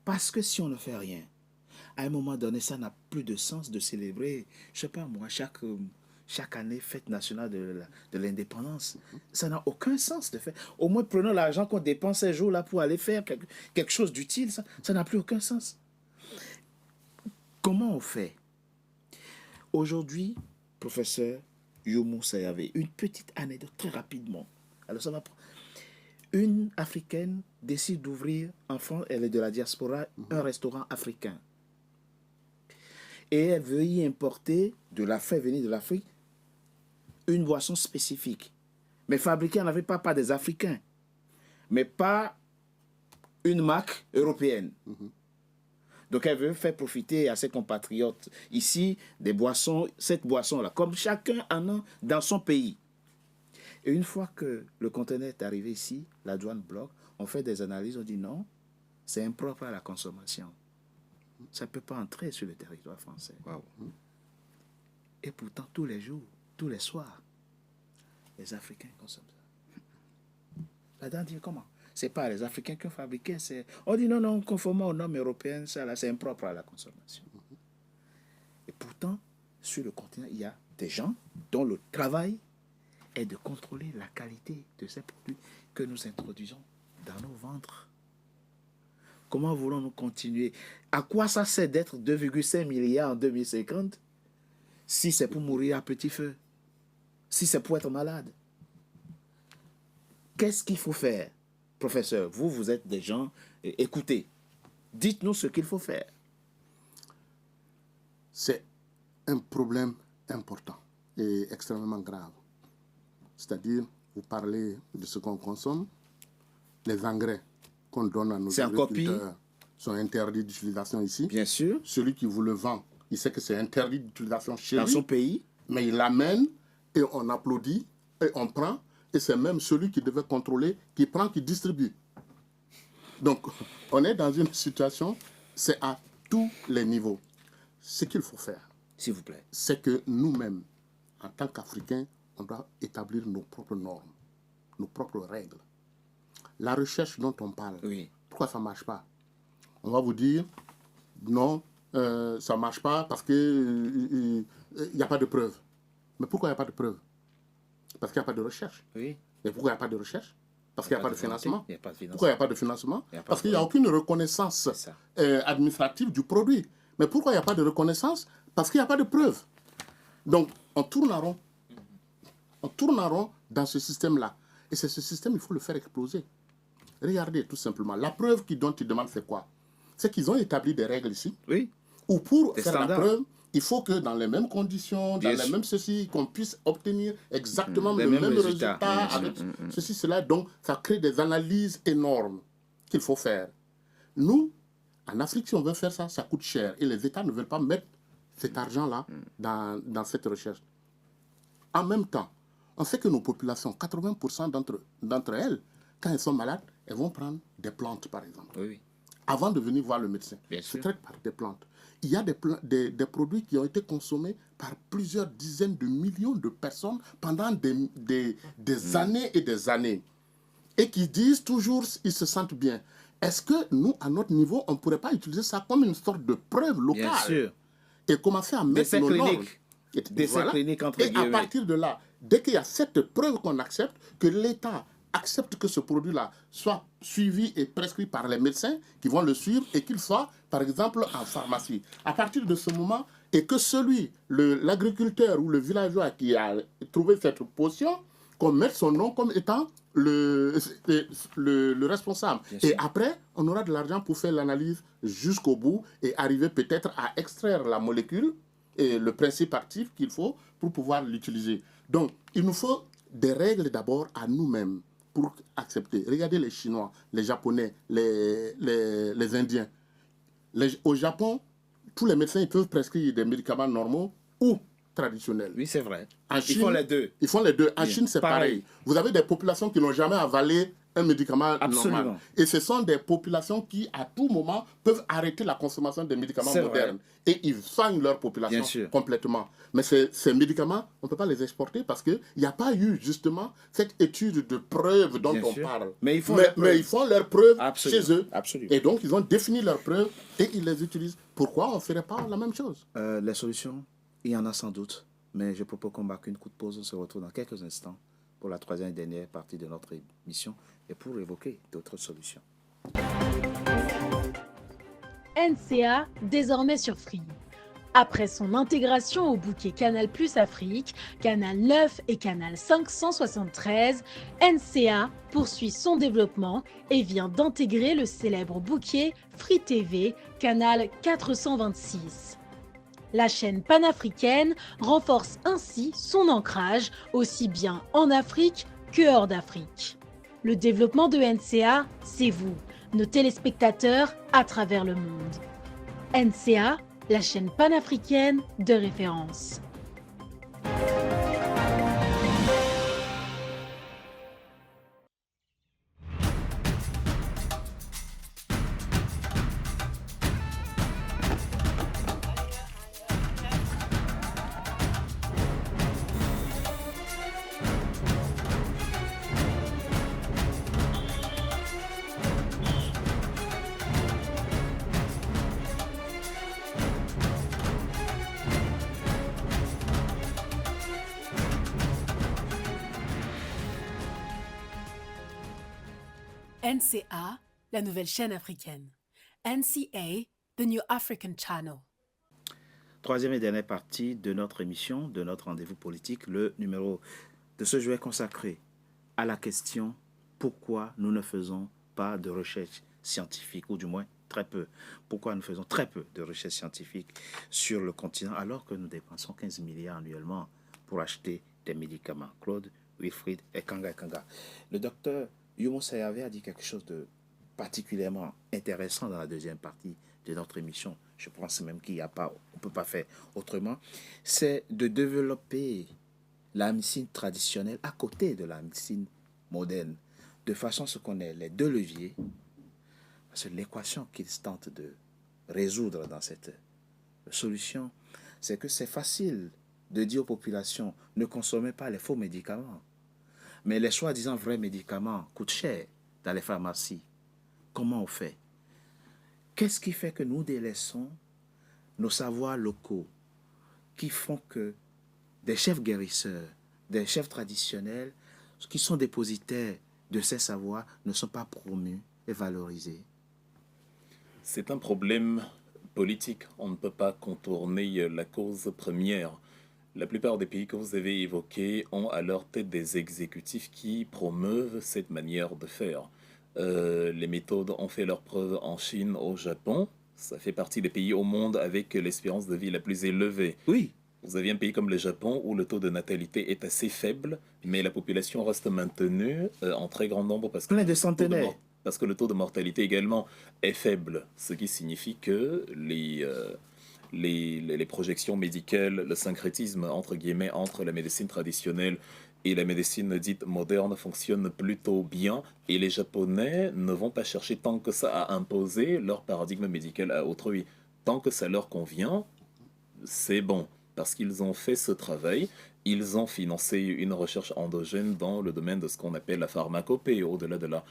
Parce que si on ne fait rien, à un moment donné, ça n'a plus de sens de célébrer, je sais pas moi, chaque année, fête nationale de l'indépendance. Ça n'a aucun sens de faire. Au moins, prenons l'argent qu'on dépense ces jours-là pour aller faire quelque chose d'utile. Ça n'a plus aucun sens. Comment on fait? Aujourd'hui, professeur Youmou Sayave, une petite anecdote très rapidement. Alors ça va prendre. Une Africaine décide d'ouvrir, en France, elle est de la diaspora, un restaurant africain. Et elle veut y importer, faire venir de l'Afrique, une boisson spécifique. Mais fabriquée en Afrique, pas des Africains, mais pas une marque européenne. Donc elle veut faire profiter à ses compatriotes ici des boissons, cette boisson-là, comme chacun en a dans son pays. Et une fois que le conteneur est arrivé ici, la douane bloque, on fait des analyses, on dit non, c'est impropre à la consommation. Ça ne peut pas entrer sur le territoire français. Wow. Et pourtant, tous les jours, tous les soirs, les Africains consomment ça. La dame dit comment? Ce n'est pas les Africains qui ont fabriqué. On dit non, conformément aux normes européennes, ça là, c'est impropre à la consommation. Et pourtant, sur le continent, il y a des gens dont le travail est de contrôler la qualité de ces produits que nous introduisons dans nos ventres. Comment voulons-nous continuer? À quoi ça sert d'être 2,5 milliards en 2050 si c'est pour mourir à petit feu? Si c'est pour être malade? Qu'est-ce qu'il faut faire? Professeur, vous êtes des gens, écoutez, dites-nous ce qu'il faut faire. C'est un problème important et extrêmement grave. C'est-à-dire, vous parlez de ce qu'on consomme, les engrais qu'on donne à nos agriculteurs sont interdits d'utilisation ici. Bien sûr. Celui qui vous le vend, il sait que c'est interdit d'utilisation chez dans lui. Son pays. Mais il l'amène et on applaudit et on prend. Et c'est même celui qui devait contrôler, qui prend, qui distribue. Donc, on est dans une situation, c'est à tous les niveaux. Ce qu'il faut faire, S'il vous plaît. C'est que nous-mêmes, en tant qu'Africains, on doit établir nos propres normes, nos propres règles. La recherche dont on parle, Oui. pourquoi ça ne marche pas? On va vous dire, non, ça ne marche pas parce qu'il n'y a pas de preuves. Mais pourquoi il n'y a pas de preuves? Parce qu'il n'y a pas de recherche. Oui. Et pourquoi il n'y a pas de recherche? Parce qu'il n'y a pas de financement. Il n'y a pas de financement. Pourquoi il n'y a pas de financement? Il y a pas Parce de qu'il n'y a aucune reconnaissance administrative du produit. Mais pourquoi il n'y a pas de reconnaissance? Parce qu'il n'y a pas de preuves. Donc, on tourne en rond. On tourne en rond dans ce système-là. Et c'est ce système, il faut le faire exploser. Regardez, tout simplement. La preuve dont ils demandent, c'est quoi? C'est qu'ils ont établi des règles ici. Oui. Ou pour Des faire standards. la preuve, il faut que dans les mêmes conditions, Bien dans les sûr. mêmes ceci, qu'on puisse obtenir exactement Les le mêmes même résultats. résultat avec ceci, cela. Donc, ça crée des analyses énormes qu'il faut faire. Nous, en Afrique, si on veut faire ça, ça coûte cher. Et les États ne veulent pas mettre cet argent-là dans cette recherche. En même temps, on sait que nos populations, 80% d'entre elles, quand elles sont malades, elles vont prendre des plantes, par exemple. Oui. Avant de venir voir le médecin. Bien Se sûr. traite par des plantes. Il y a des produits qui ont été consommés par plusieurs dizaines de millions de personnes pendant des années et des années. Et qui disent toujours ils se sentent bien. Est-ce que nous, à notre niveau, on ne pourrait pas utiliser ça comme une sorte de preuve locale? Bien sûr. Et commencer à mettre D'essais nos normes. cliniques. D'essais cliniques, entre Et à guillemets. partir de là, dès qu'il y a cette preuve qu'on accepte, que l'État accepte que ce produit-là soit suivi et prescrit par les médecins qui vont le suivre et qu'il soit, par exemple, en pharmacie. À partir de ce moment, et que l'agriculteur ou le villageois qui a trouvé cette potion, qu'on mette son nom comme étant le responsable. Et après, on aura de l'argent pour faire l'analyse jusqu'au bout et arriver peut-être à extraire la molécule et le principe actif qu'il faut pour pouvoir l'utiliser. Donc, il nous faut des règles d'abord à nous-mêmes pour accepter. Regardez les Chinois, les Japonais, les Indiens. Au Japon, tous les médecins ils peuvent prescrire des médicaments normaux ou traditionnels. Oui, c'est vrai. En Ils Chine, font les deux. Ils font les deux. En Bien. Chine, c'est Pareil. pareil. Vous avez des populations qui n'ont jamais avalé un médicament Absolument. normal. Et ce sont des populations qui, à tout moment, peuvent arrêter la consommation des médicaments C'est modernes. Et ils soignent leur population Bien sûr. complètement. Mais ces médicaments, on ne peut pas les exporter parce qu'il n'y a pas eu, justement, cette étude de preuve dont Bien on sûr. parle. Mais ils font leurs preuves. mais ils font leurs preuves Absolument. chez eux. Absolument. Et donc, ils ont défini leurs preuves et ils les utilisent. Pourquoi on ne ferait pas la même chose? Les solutions, il y en a sans doute. Mais je propose qu'on marque une coup de pause. On se retrouve dans quelques instants pour la troisième et dernière partie de notre émission et pour évoquer d'autres solutions. NCA, désormais sur Free. Après son intégration au bouquet Canal+ Afrique, Canal 9 et Canal 573, NCA poursuit son développement et vient d'intégrer le célèbre bouquet Free TV, Canal 426. La chaîne panafricaine renforce ainsi son ancrage aussi bien en Afrique que hors d'Afrique. Le développement de NCA, c'est vous, nos téléspectateurs à travers le monde. NCA, la chaîne panafricaine de référence. NCA, la nouvelle chaîne africaine. NCA, the New African Channel. Troisième et dernière partie de notre émission, de notre rendez-vous politique, le numéro de ce jour est consacré à la question pourquoi nous ne faisons pas de recherche scientifique, ou du moins très peu. Pourquoi nous faisons très peu de recherche scientifique sur le continent alors que nous dépensons 15 milliards annuellement pour acheter des médicaments. Claude, Wilfried et Kanga. Le docteur Yumo Sayave a dit quelque chose de particulièrement intéressant dans la deuxième partie de notre émission. Je pense même qu'il n'y a pas, on ne peut pas faire autrement. C'est de développer la médecine traditionnelle à côté de la médecine moderne, de façon à ce qu'on ait les deux leviers. Parce que l'équation qu'ils tentent de résoudre dans cette solution, c'est que c'est facile de dire aux populations ne consommez pas les faux médicaments. Mais les soi-disant vrais médicaments coûtent cher dans les pharmacies. Comment on fait? Qu'est-ce qui fait que nous délaissons nos savoirs locaux qui font que des chefs guérisseurs, des chefs traditionnels qui sont dépositaires de ces savoirs ne sont pas promus et valorisés? C'est un problème politique. On ne peut pas contourner la cause première. La plupart des pays que vous avez évoqués ont à leur tête des exécutifs qui promeuvent cette manière de faire. Les méthodes ont fait leur preuve en Chine, au Japon. Ça fait partie des pays au monde avec l'espérance de vie la plus élevée. Oui. Vous avez un pays comme le Japon où le taux de natalité est assez faible, mais la population reste maintenue en très grand nombre parce que Plein de centenaires. parce que le taux de mortalité également est faible, ce qui signifie que les projections médicales, le syncrétisme entre guillemets entre la médecine traditionnelle et la médecine dite moderne fonctionnent plutôt bien, et les Japonais ne vont pas chercher tant que ça à imposer leur paradigme médical à autrui. Tant que ça leur convient, c'est bon, parce qu'ils ont fait ce travail. Ils ont financé une recherche endogène dans le domaine de ce qu'on appelle la pharmacopée, au-delà de la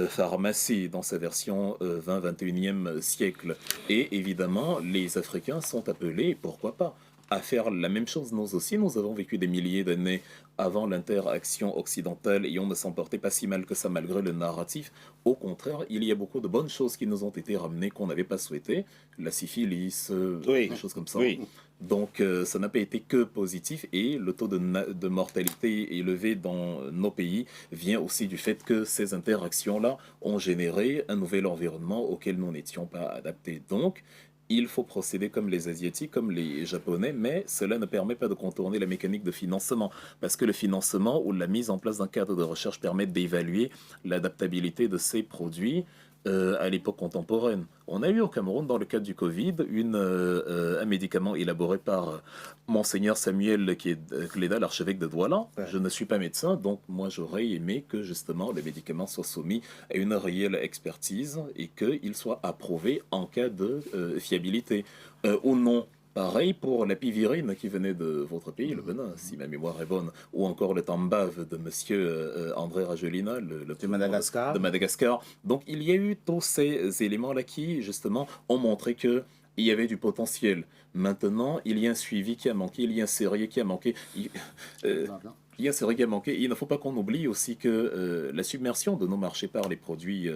pharmacie, dans sa version 20-21e siècle. Et évidemment, les Africains sont appelés, pourquoi pas, à faire la même chose. Nous aussi, nous avons vécu des milliers d'années avant l'interaction occidentale et on ne s'en portait pas si mal que ça malgré le narratif. Au contraire, il y a beaucoup de bonnes choses qui nous ont été ramenées qu'on n'avait pas souhaitées. La syphilis, Oui. des choses comme ça. Oui. Donc ça n'a pas été que positif et le taux de mortalité élevé dans nos pays vient aussi du fait que ces interactions-là ont généré un nouvel environnement auquel nous n'étions pas adaptés. Donc il faut procéder comme les Asiatiques, comme les Japonais, mais cela ne permet pas de contourner la mécanique de financement, parce que le financement ou la mise en place d'un cadre de recherche permet d'évaluer l'adaptabilité de ces produits à l'époque contemporaine. On a eu au Cameroun, dans le cadre du Covid, un médicament élaboré par Monseigneur Samuel Cléda, l'archevêque de Douala. Ouais. Je ne suis pas médecin, donc moi j'aurais aimé que justement les médicaments soient soumis à une réelle expertise et qu'ils soient approuvés en cas de fiabilité. Ou non. Pareil pour la pivirine qui venait de votre pays, le Bénin, si ma mémoire est bonne, ou encore le tambave de monsieur André Rajolina, De Madagascar. de Madagascar. Donc il y a eu tous ces éléments-là qui, justement, ont montré que il y avait du potentiel. Maintenant, il y a un suivi qui a manqué, il y a un sérieux qui a manqué. Il y a un sérieux qui a manqué. Il ne faut pas qu'on oublie aussi que la submersion de nos marchés par les produits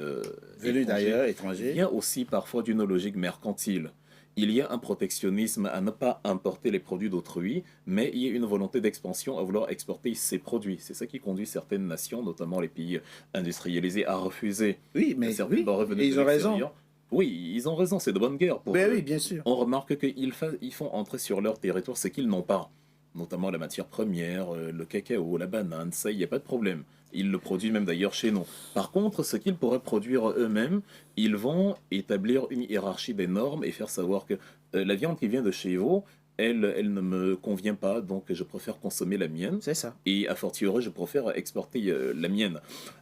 Venus d'ailleurs, étrangers. vient aussi parfois d'une logique mercantile. Il y a un protectionnisme à ne pas importer les produits d'autrui, mais il y a une volonté d'expansion à vouloir exporter ces produits. C'est ça qui conduit certaines nations, notamment les pays industrialisés, à refuser Oui, mais certaines oui. denrées venues Et de ils ont raison. l'extérieur. Oui, ils ont raison, c'est de bonne guerre pour Ben eux. oui, bien sûr. On remarque qu'ils font entrer sur leur territoire ce qu'ils n'ont pas, notamment la matière première, le cacao, la banane, ça, il n'y a pas de problème. Ils le produisent même d'ailleurs chez nous. Par contre, ce qu'ils pourraient produire eux-mêmes, ils vont établir une hiérarchie des normes et faire savoir que la viande qui vient de chez vous, elle ne me convient pas, donc je préfère consommer la mienne. C'est ça. Et a fortiori, je préfère exporter la mienne.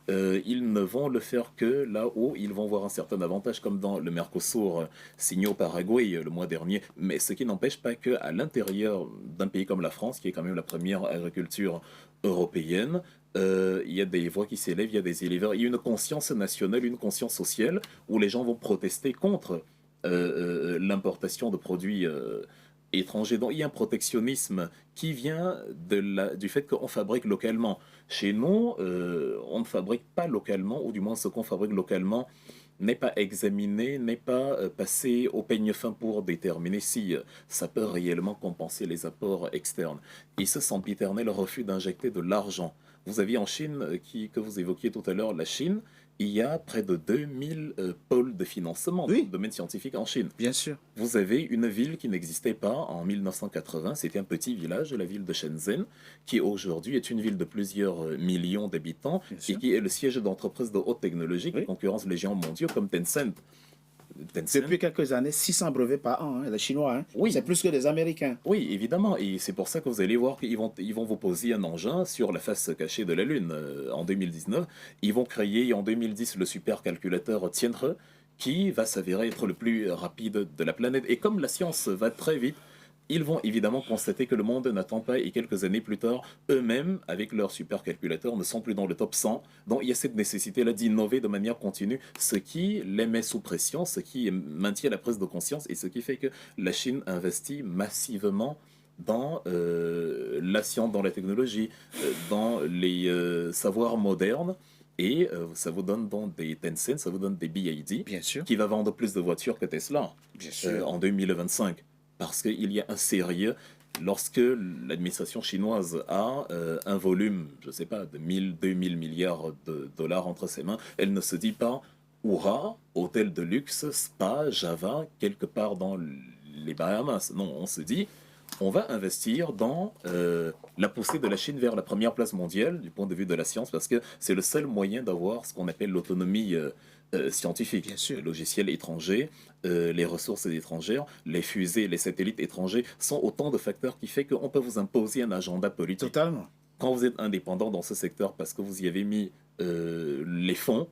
Ils ne vont le faire que là où ils vont voir un certain avantage, comme dans le Mercosur signé au Paraguay le mois dernier. Mais ce qui n'empêche pas qu'à l'intérieur d'un pays comme la France, qui est quand même la première agriculture européenne, il y a des voix qui s'élèvent, il y a des éleveurs, il y a une conscience nationale, une conscience sociale, où les gens vont protester contre l'importation de produits étrangers. Donc il y a un protectionnisme qui vient du fait qu'on fabrique localement. Chez nous, on ne fabrique pas localement, ou du moins ce qu'on fabrique localement n'est pas examiné, n'est pas passé au peigne fin pour déterminer si ça peut réellement compenser les apports externes. Et ce sempiternel refus d'injecter de l'argent. Vous aviez en Chine, que vous évoquiez tout à l'heure, la Chine, il y a près de 2000 pôles de financement dans le domaine scientifique en Chine. Bien sûr. Vous avez une ville qui n'existait pas en 1980, c'était un petit village, la ville de Shenzhen, qui aujourd'hui est une ville de plusieurs millions d'habitants et qui est le siège d'entreprises de haute technologie qui concurrencent les géants mondiaux comme Tencent. Depuis quelques années, 600 brevets par an, hein, les Chinois. Hein. Oui. C'est plus que les Américains. Oui, évidemment. Et c'est pour ça que vous allez voir qu'ils vont vous poser un engin sur la face cachée de la Lune en 2019. Ils vont créer en 2010 le supercalculateur Tianhe qui va s'avérer être le plus rapide de la planète. Et comme la science va très vite, ils vont évidemment constater que le monde n'attend pas et quelques années plus tard, eux-mêmes, avec leurs supercalculateurs, ne sont plus dans le top 100. Donc il y a cette nécessité-là d'innover de manière continue, ce qui les met sous pression, ce qui maintient la prise de conscience et ce qui fait que la Chine investit massivement dans la science, dans la technologie, dans les savoirs modernes. Et ça vous donne donc des Tencent, ça vous donne des BYD, Bien sûr. qui va vendre plus de voitures que Tesla Bien sûr. en 2025. Parce qu'il y a un sérieux. Lorsque l'administration chinoise a un volume, je ne sais pas, de 2000 milliards de dollars entre ses mains, elle ne se dit pas Oura, hôtel de luxe, spa, Java, quelque part dans les Bahamas. Non, on se dit on va investir dans la poussée de la Chine vers la première place mondiale du point de vue de la science, parce que c'est le seul moyen d'avoir ce qu'on appelle l'autonomie scientifique. Bien sûr. Les logiciels étrangers, les ressources étrangères, les fusées, les satellites étrangers sont autant de facteurs qui font qu'on peut vous imposer un agenda politique. Totalement. Quand vous êtes indépendant dans ce secteur parce que vous y avez mis les fonds,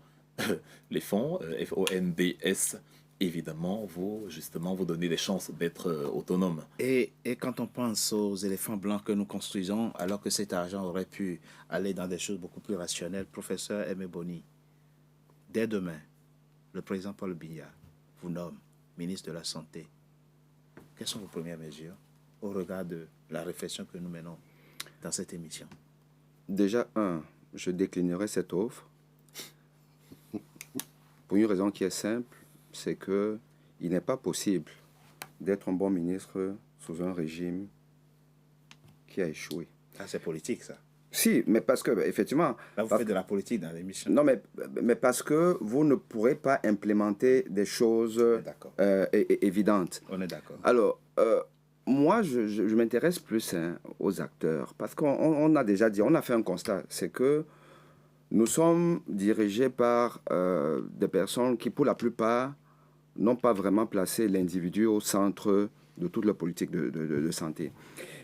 FONDS, évidemment, vous donnez des chances d'être autonome. Et quand on pense aux éléphants blancs que nous construisons, alors que cet argent aurait pu aller dans des choses beaucoup plus rationnelles, professeur Aimé Boni, dès demain, le président Paul Biya vous nomme ministre de la Santé. Quelles sont vos premières mesures au regard de la réflexion que nous menons dans cette émission? Déjà, je déclinerai cette offre pour une raison qui est simple, c'est que il n'est pas possible d'être un bon ministre sous un régime qui a échoué. Ah, c'est politique, ça. Si, mais parce que, effectivement... Là, vous faites de la politique dans l'émission. Non, mais parce que vous ne pourrez pas implémenter des choses évidentes. On est d'accord. Alors, moi, je m'intéresse plus aux acteurs, parce qu'on a déjà dit, on a fait un constat, c'est que nous sommes dirigés par des personnes qui, pour la plupart, n'ont pas vraiment placé l'individu au centre de toute la politique de santé.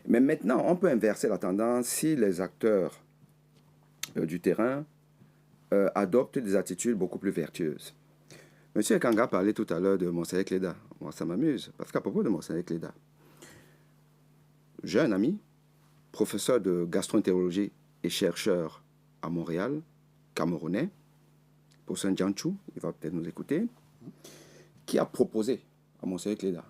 Mais maintenant, on peut inverser la tendance si les acteurs du terrain adoptent des attitudes beaucoup plus vertueuses. Monsieur Ekanga parlait tout à l'heure de Monseigneur Cléda. Moi, ça m'amuse, parce qu'à propos de Monseigneur Cléda, j'ai un ami, professeur de gastroentérologie et chercheur à Montréal, camerounais, pour Saint-Jean-Chou, il va peut-être nous écouter, qui a proposé à Monseigneur Cléda,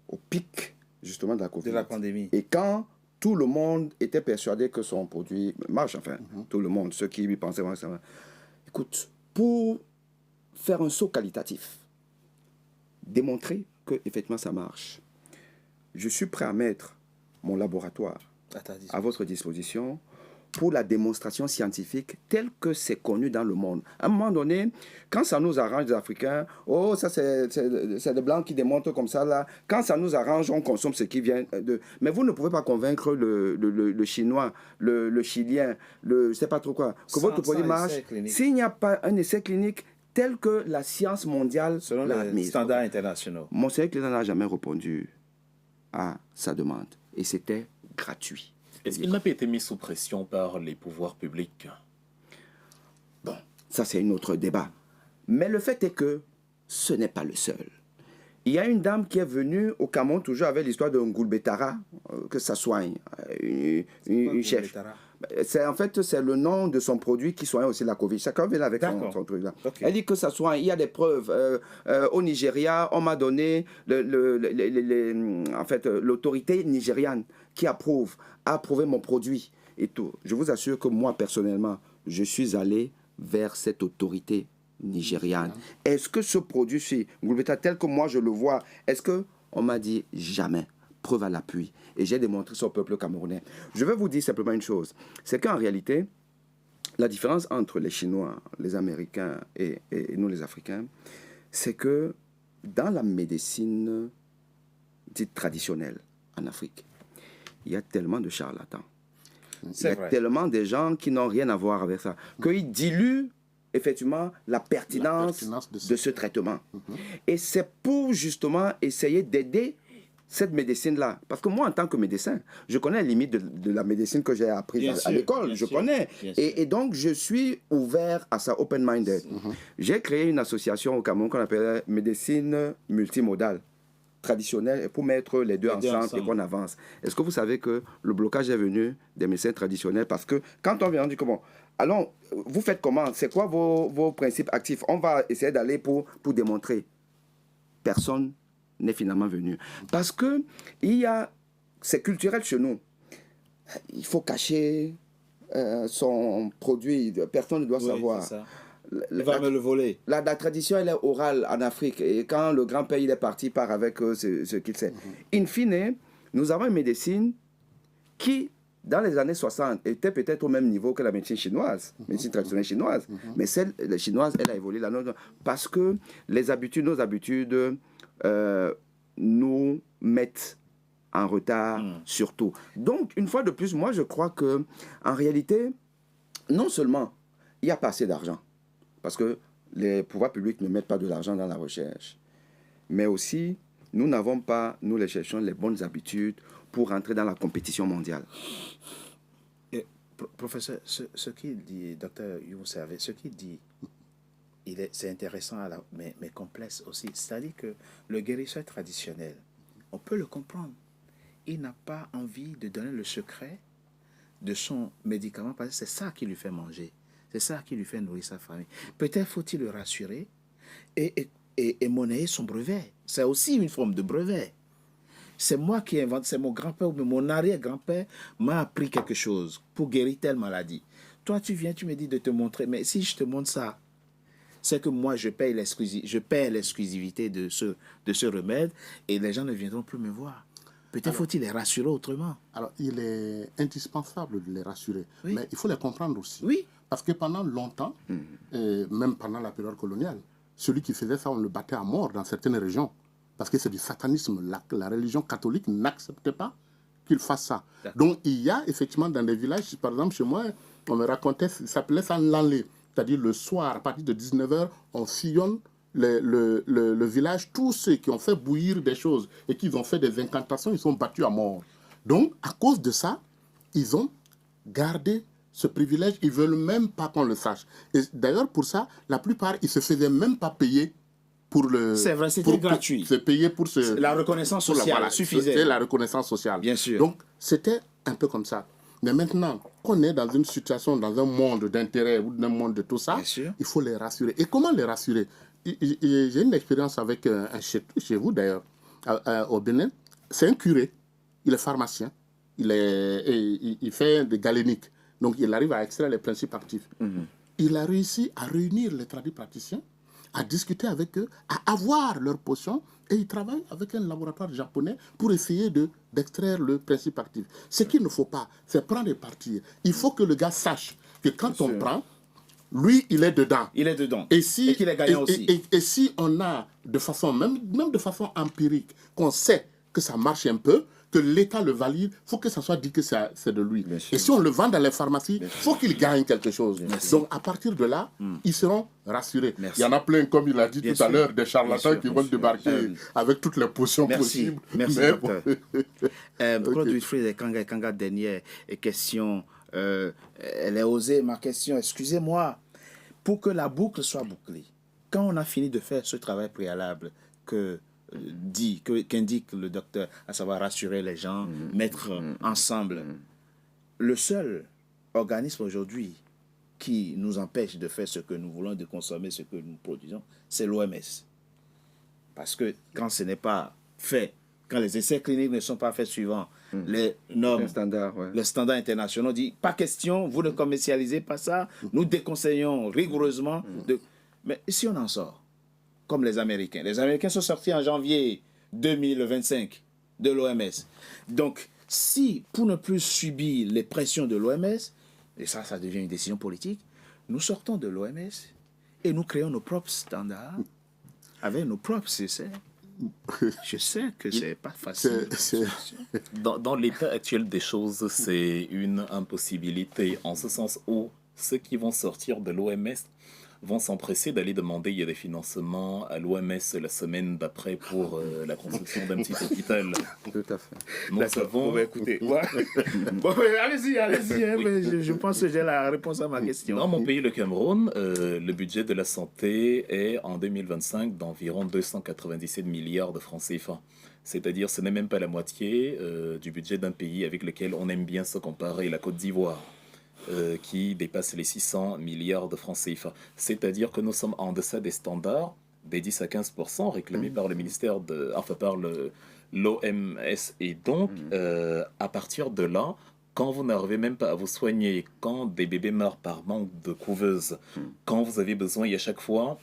au pic justement de la Covid. De la pandémie. Et quand tout le monde était persuadé que son produit marche, enfin, tout le monde, ceux qui y pensaient, écoute, pour faire un saut qualitatif, démontrer que effectivement ça marche, je suis prêt à mettre mon laboratoire à votre disposition pour la démonstration scientifique telle que c'est connu dans le monde. À un moment donné, quand ça nous arrange, les Africains, oh, ça c'est des Blancs qui démontrent comme ça, là. Quand ça nous arrange, on consomme ce qui vient de... Mais vous ne pouvez pas convaincre le Chinois, le Chilien, je ne sais pas trop quoi, que votre produit marche s'il n'y a pas un essai clinique tel que la science mondiale selon les standards internationaux. Monseigneur Cléda n'a jamais répondu à sa demande. Et c'était gratuit. Est-ce qu'il n'a pas été mis sous pression par les pouvoirs publics? Bon, ça c'est un autre débat. Mais le fait est que ce n'est pas le seul. Il y a une dame qui est venue au Cameroun, toujours avec l'histoire de Ngulbetara, que ça soigne, une chef. En fait, c'est le nom de son produit qui soigne aussi la Covid. Chacun vient avec son truc là. Okay. Elle dit que ça soigne. Il y a des preuves. Au Nigeria, on m'a donné l'autorité nigériane qui a approuvé mon produit et tout. Je vous assure que moi, personnellement, je suis allé vers cette autorité nigériane. Est-ce que ce produit, tel que moi je le vois, est-ce qu'on m'a dit jamais? Preuve à l'appui. Et j'ai démontré ça au peuple camerounais. Je vais vous dire simplement une chose. C'est qu'en réalité, la différence entre les Chinois, les Américains et nous les Africains, c'est que dans la médecine dite traditionnelle en Afrique, il y a tellement de charlatans. Il y a tellement de gens qui n'ont rien à voir avec ça. Qu'ils diluent effectivement la pertinence de ce traitement. Et c'est pour justement essayer d'aider cette médecine-là. Parce que moi, en tant que médecin, je connais les limites de la médecine que j'ai apprise à l'école. Je connais. Et donc, je suis ouvert à ça, open-minded. J'ai créé une association au Cameroun qu'on appelle médecine multimodale. traditionnels et pour mettre les deux ensemble et qu'on avance. Est-ce que vous savez que le blocage est venu des médecins traditionnels? Parce que quand on vient, on dit comment? Alors, vous faites comment? C'est quoi vos principes actifs? On va essayer d'aller pour démontrer. Personne n'est finalement venu. Parce que c'est culturel chez nous. Il faut cacher son produit. Personne ne doit savoir. C'est ça. Il va me le voler. La tradition, elle est orale en Afrique. Et quand le grand-père il est parti, il part avec ce qu'il sait. In fine, nous avons une médecine qui, dans les années 60, était peut-être au même niveau que la médecine chinoise, médecine traditionnelle chinoise. Mais celle chinoise, elle a évolué la nôtre. Parce que nos habitudes nous mettent en retard surtout. Donc, une fois de plus, moi, je crois que en réalité, non seulement il n'y a pas assez d'argent, parce que les pouvoirs publics ne mettent pas de l'argent dans la recherche, mais aussi, nous n'avons pas, nous les chercheurs, les bonnes habitudes pour entrer dans la compétition mondiale. Et, professeur, ce qu'il dit, docteur Youssef, ce qu'il dit, c'est intéressant, mais complexe aussi. C'est-à-dire que le guérisseur traditionnel, on peut le comprendre. Il n'a pas envie de donner le secret de son médicament parce que c'est ça qui lui fait manger. C'est ça qui lui fait nourrir sa famille. Peut-être faut-il le rassurer et monnayer son brevet. C'est aussi une forme de brevet. C'est moi qui invente, c'est mon grand-père ou mon arrière-grand-père m'a appris quelque chose pour guérir telle maladie. Toi, tu viens, tu me dis de te montrer, mais si je te montre ça, c'est que moi, je paie l'exclusivité de ce remède et les gens ne viendront plus me voir. Peut-être faut-il les rassurer autrement. Alors, il est indispensable de les rassurer. Oui. Mais il faut les comprendre aussi. Oui. Parce que pendant longtemps, et même pendant la période coloniale, celui qui faisait ça, on le battait à mort dans certaines régions. Parce que c'est du satanisme. La religion catholique n'acceptait pas qu'il fasse ça. Donc, il y a effectivement dans des villages, par exemple, chez moi, on me racontait, ça s'appelait ça l'enlé. C'est-à-dire le soir, à partir de 19h, on sillonne le village. Tous ceux qui ont fait bouillir des choses et qui ont fait des incantations, ils sont battus à mort. Donc, à cause de ça, ils ont gardé ce privilège. Ils ne veulent même pas qu'on le sache. Et d'ailleurs, pour ça, la plupart, ils ne se faisaient même pas payer pour le... C'est vrai, c'était gratuit. C'est payé pour ce... La reconnaissance sociale suffisait. C'était la reconnaissance sociale. Bien sûr. Donc, c'était un peu comme ça. Mais maintenant qu'on est dans une situation, dans un monde d'intérêt ou d'un monde de tout ça, il faut les rassurer. Et comment les rassurer? J'ai une expérience avec un chez vous d'ailleurs, au Bénin. C'est un curé, il est pharmacien, il fait des galéniques. Donc il arrive à extraire les principes actifs. Il a réussi à réunir les tradipraticiens, à discuter avec eux, à avoir leurs potions, et il travaille avec un laboratoire japonais pour essayer d'extraire le principe actif. Ce qu'il ne faut pas, c'est prendre et partir. Il faut que le gars sache que quand on prend, lui, il est dedans. Il est dedans. Et qu'il est gagnant aussi. Et si on a, de façon, même de façon empirique, qu'on sait que ça marche un peu, que l'État le valide, il faut que ça soit dit que c'est de lui. Et si on le vend dans les pharmacies, il faut qu'il gagne quelque chose. Donc, à partir de là, ils seront rassurés. Il y en a plein, comme il a dit tout à l'heure, des charlatans qui vont débarquer avec toutes les potions possibles. Merci, docteur. Claude Wilfried et Kanga, dernière question. Elle est osée, ma question. Excusez-moi. Pour que la boucle soit bouclée, quand on a fini de faire ce travail préalable qu'indique le docteur, à savoir rassurer les gens, mettre ensemble, le seul organisme aujourd'hui qui nous empêche de faire ce que nous voulons, de consommer ce que nous produisons, c'est l'OMS. Parce que quand ce n'est pas fait, quand les essais cliniques ne sont pas faits suivant les normes, les standards internationaux, dit pas question, vous ne commercialisez pas ça, nous déconseillons rigoureusement. Mais si on en sort, comme les Américains sont sortis en janvier 2025 de l'OMS. Donc, si, pour ne plus subir les pressions de l'OMS, et ça devient une décision politique, nous sortons de l'OMS et nous créons nos propres standards avec nos propres essais. Je sais que c'est pas facile. Dans l'état actuel des choses, c'est une impossibilité, en ce sens où ceux qui vont sortir de l'OMS vont s'empresser d'aller demander il y a des financements à l'OMS la semaine d'après pour la construction d'un petit hôpital. Tout à fait. Nous avons... Bon, ben, écoutez, bon, ben, allez-y, hein, mais je pense que j'ai la réponse à ma question. Dans mon pays, le Cameroun, le budget de la santé est en 2025 d'environ 297 milliards de francs CFA. C'est-à-dire, ce n'est même pas la moitié du budget d'un pays avec lequel on aime bien se comparer, la Côte d'Ivoire, qui dépasse les 600 milliards de francs CFA. C'est-à-dire que nous sommes en deçà des standards des 10 à 15% réclamés par le ministère par l'OMS. Et donc, à partir de là, quand vous n'arrivez même pas à vous soigner, quand des bébés meurent par manque de couveuse, quand vous avez besoin, il y a chaque fois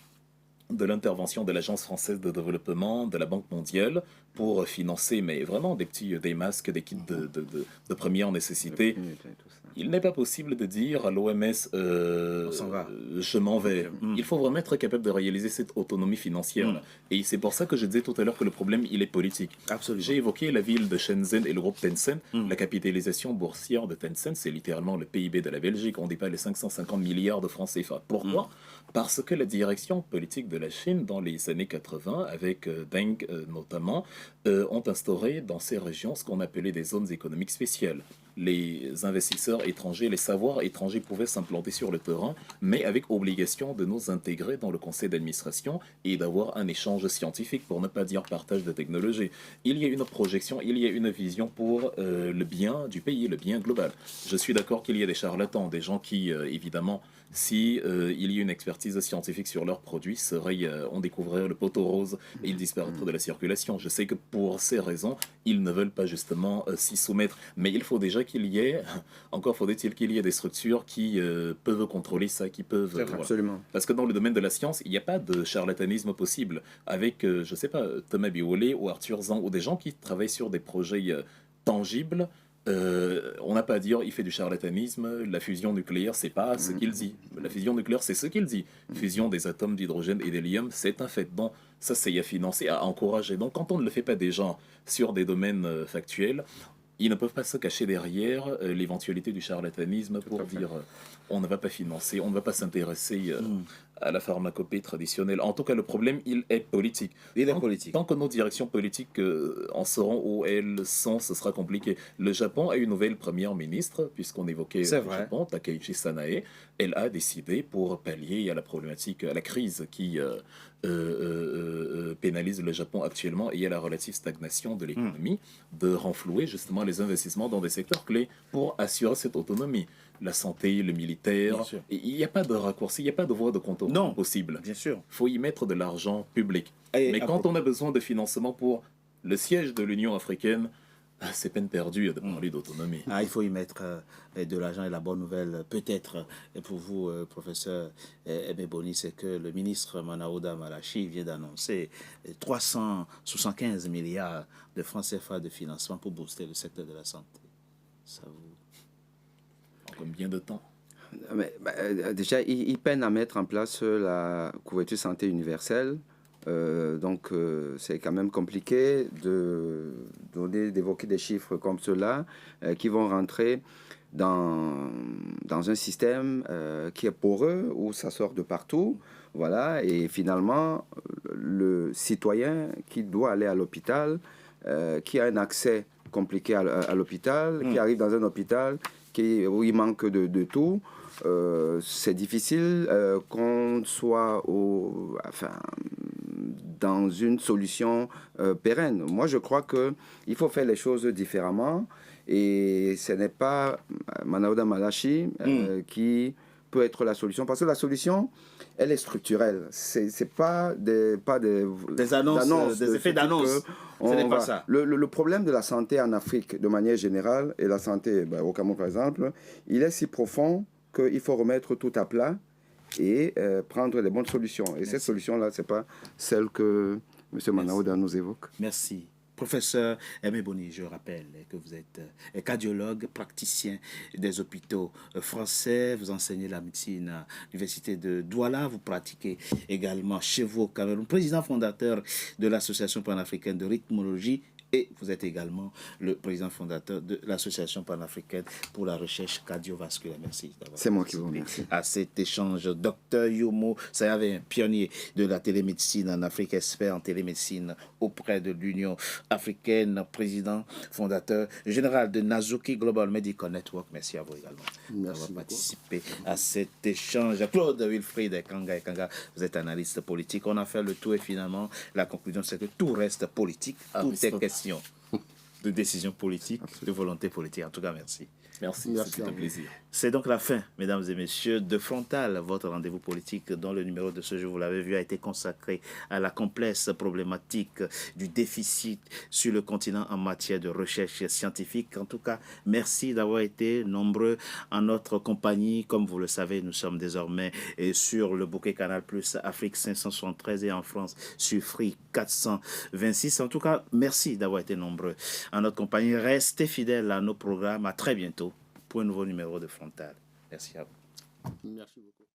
de l'intervention de l'Agence française de développement, de la Banque mondiale, pour financer, mais vraiment des masques, des kits de première nécessité. Il n'est pas possible de dire à l'OMS je m'en vais. Il faut vraiment être capable de réaliser cette autonomie financière. Et c'est pour ça que je disais tout à l'heure que le problème, il est politique. Absolument. J'ai évoqué la ville de Shenzhen et le groupe Tencent. La capitalisation boursière de Tencent, c'est littéralement le PIB de la Belgique. On dépasse les 550 milliards de francs CFA. Pourquoi Parce que la direction politique de la Chine, dans les années 80, avec Deng notamment, ont instauré dans ces régions ce qu'on appelait des zones économiques spéciales. Les investisseurs étrangers, les savoirs étrangers pouvaient s'implanter sur le terrain, mais avec obligation de nous intégrer dans le conseil d'administration et d'avoir un échange scientifique, pour ne pas dire partage de technologie. Il y a une projection, il y a une vision pour le bien du pays, le bien global. Je suis d'accord qu'il y a des charlatans, des gens qui, évidemment, si il y a une expertise scientifique sur leurs produits, on découvrirait le poteau rose et ils disparaîtraient de la circulation. Je sais que pour ces raisons, ils ne veulent pas justement s'y soumettre. Mais il faut déjà qu'il y ait, encore faudrait-il qu'il y ait des structures qui peuvent contrôler ça, qui peuvent... Voilà. Absolument. Parce que dans le domaine de la science, il n'y a pas de charlatanisme possible. Avec, je ne sais pas, Thomas Biolay ou Arthur Zan, ou des gens qui travaillent sur des projets tangibles. On n'a pas à dire il fait du charlatanisme, la fusion nucléaire, c'est pas ce qu'il dit. La fusion nucléaire, c'est ce qu'il dit. Fusion des atomes d'hydrogène et d'hélium, c'est un fait. Bon, ça c'est à financer, à encourager. Donc quand on ne le fait pas déjà sur des domaines factuels, ils ne peuvent pas se cacher derrière l'éventualité du charlatanisme pour dire on ne va pas financer, on ne va pas s'intéresser à la pharmacopée traditionnelle. En tout cas, le problème, il est politique. Il est politique. Tant que nos directions politiques en seront où elles sont, ce sera compliqué. Le Japon a une nouvelle première ministre, puisqu'on évoquait le Japon, Takaichi Sanae. Elle a décidé, pour pallier à la problématique, à la crise qui pénalise le Japon actuellement et à la relative stagnation de l'économie, de renflouer justement les investissements dans des secteurs clés pour assurer cette autonomie. La santé, le militaire, il n'y a pas de raccourci, il n'y a pas de voie de contour possible. Bien sûr. Il faut y mettre de l'argent public. Mais quand on a besoin de financement pour le siège de l'Union africaine, c'est peine perdue de parler d'autonomie. Il faut y mettre de l'argent. Et la bonne nouvelle, peut-être pour vous, professeur Aimé Boni, c'est que le ministre Manaouda Malachi vient d'annoncer 375 milliards de francs CFA de financement pour booster le secteur de la santé. Ça vous... En combien de temps? Déjà, ils peinent à mettre en place la couverture santé universelle. Donc, c'est quand même compliqué d'évoquer des chiffres comme ceux-là qui vont rentrer dans un système qui est poreux, où ça sort de partout. Voilà, et finalement, le citoyen qui doit aller à l'hôpital, qui a un accès compliqué à l'hôpital, qui arrive dans un hôpital où il manque de tout, c'est difficile qu'on soit dans une solution pérenne. Moi, je crois qu'il faut faire les choses différemment, et ce n'est pas Manaouda Malachi qui peut être la solution, parce que la solution, elle est structurelle. C'est pas des annonces, des effets d'annonce. Ce n'est pas ça. Le problème de la santé en Afrique, de manière générale, et la santé au Cameroun, par exemple, il est si profond qu'il faut remettre tout à plat et prendre les bonnes solutions. Et cette solution-là, ce n'est pas celle que M. Manaouda nous évoque. Merci. Professeur Aimé Boni, je rappelle que vous êtes cardiologue, praticien des hôpitaux français. Vous enseignez la médecine à l'université de Douala. Vous pratiquez également chez vous au Cameroun. Président fondateur de l'Association panafricaine de rythmologie Et vous êtes également le président fondateur de l'Association panafricaine pour la recherche cardiovasculaire. Merci d'avoir C'est moi qui vous remercie. à cet échange. Docteur Yomo Sayave, pionnier de la télémédecine en Afrique, expert en télémédecine auprès de l'Union africaine, président fondateur général de Nazuki Global Medical Network. Merci à vous également d'avoir participé à cet échange. Claude Wilfried Kanga, vous êtes analyste politique. On a fait le tour et finalement, la conclusion, c'est que tout reste politique. Tout est question de décision politique, de volonté politique. En tout cas, merci. Merci, c'est un plaisir. C'est donc la fin, mesdames et messieurs, de Frontal, votre rendez-vous politique dont le numéro de ce jour, vous l'avez vu, a été consacré à la complexe problématique du déficit sur le continent en matière de recherche scientifique. En tout cas, merci d'avoir été nombreux en notre compagnie. Comme vous le savez, nous sommes désormais sur le bouquet Canal Plus Afrique 573 et en France sur Free 426. En tout cas, merci d'avoir été nombreux en notre compagnie. Restez fidèles à nos programmes. À très bientôt pour un nouveau numéro de Frontal. Merci à vous. Merci beaucoup.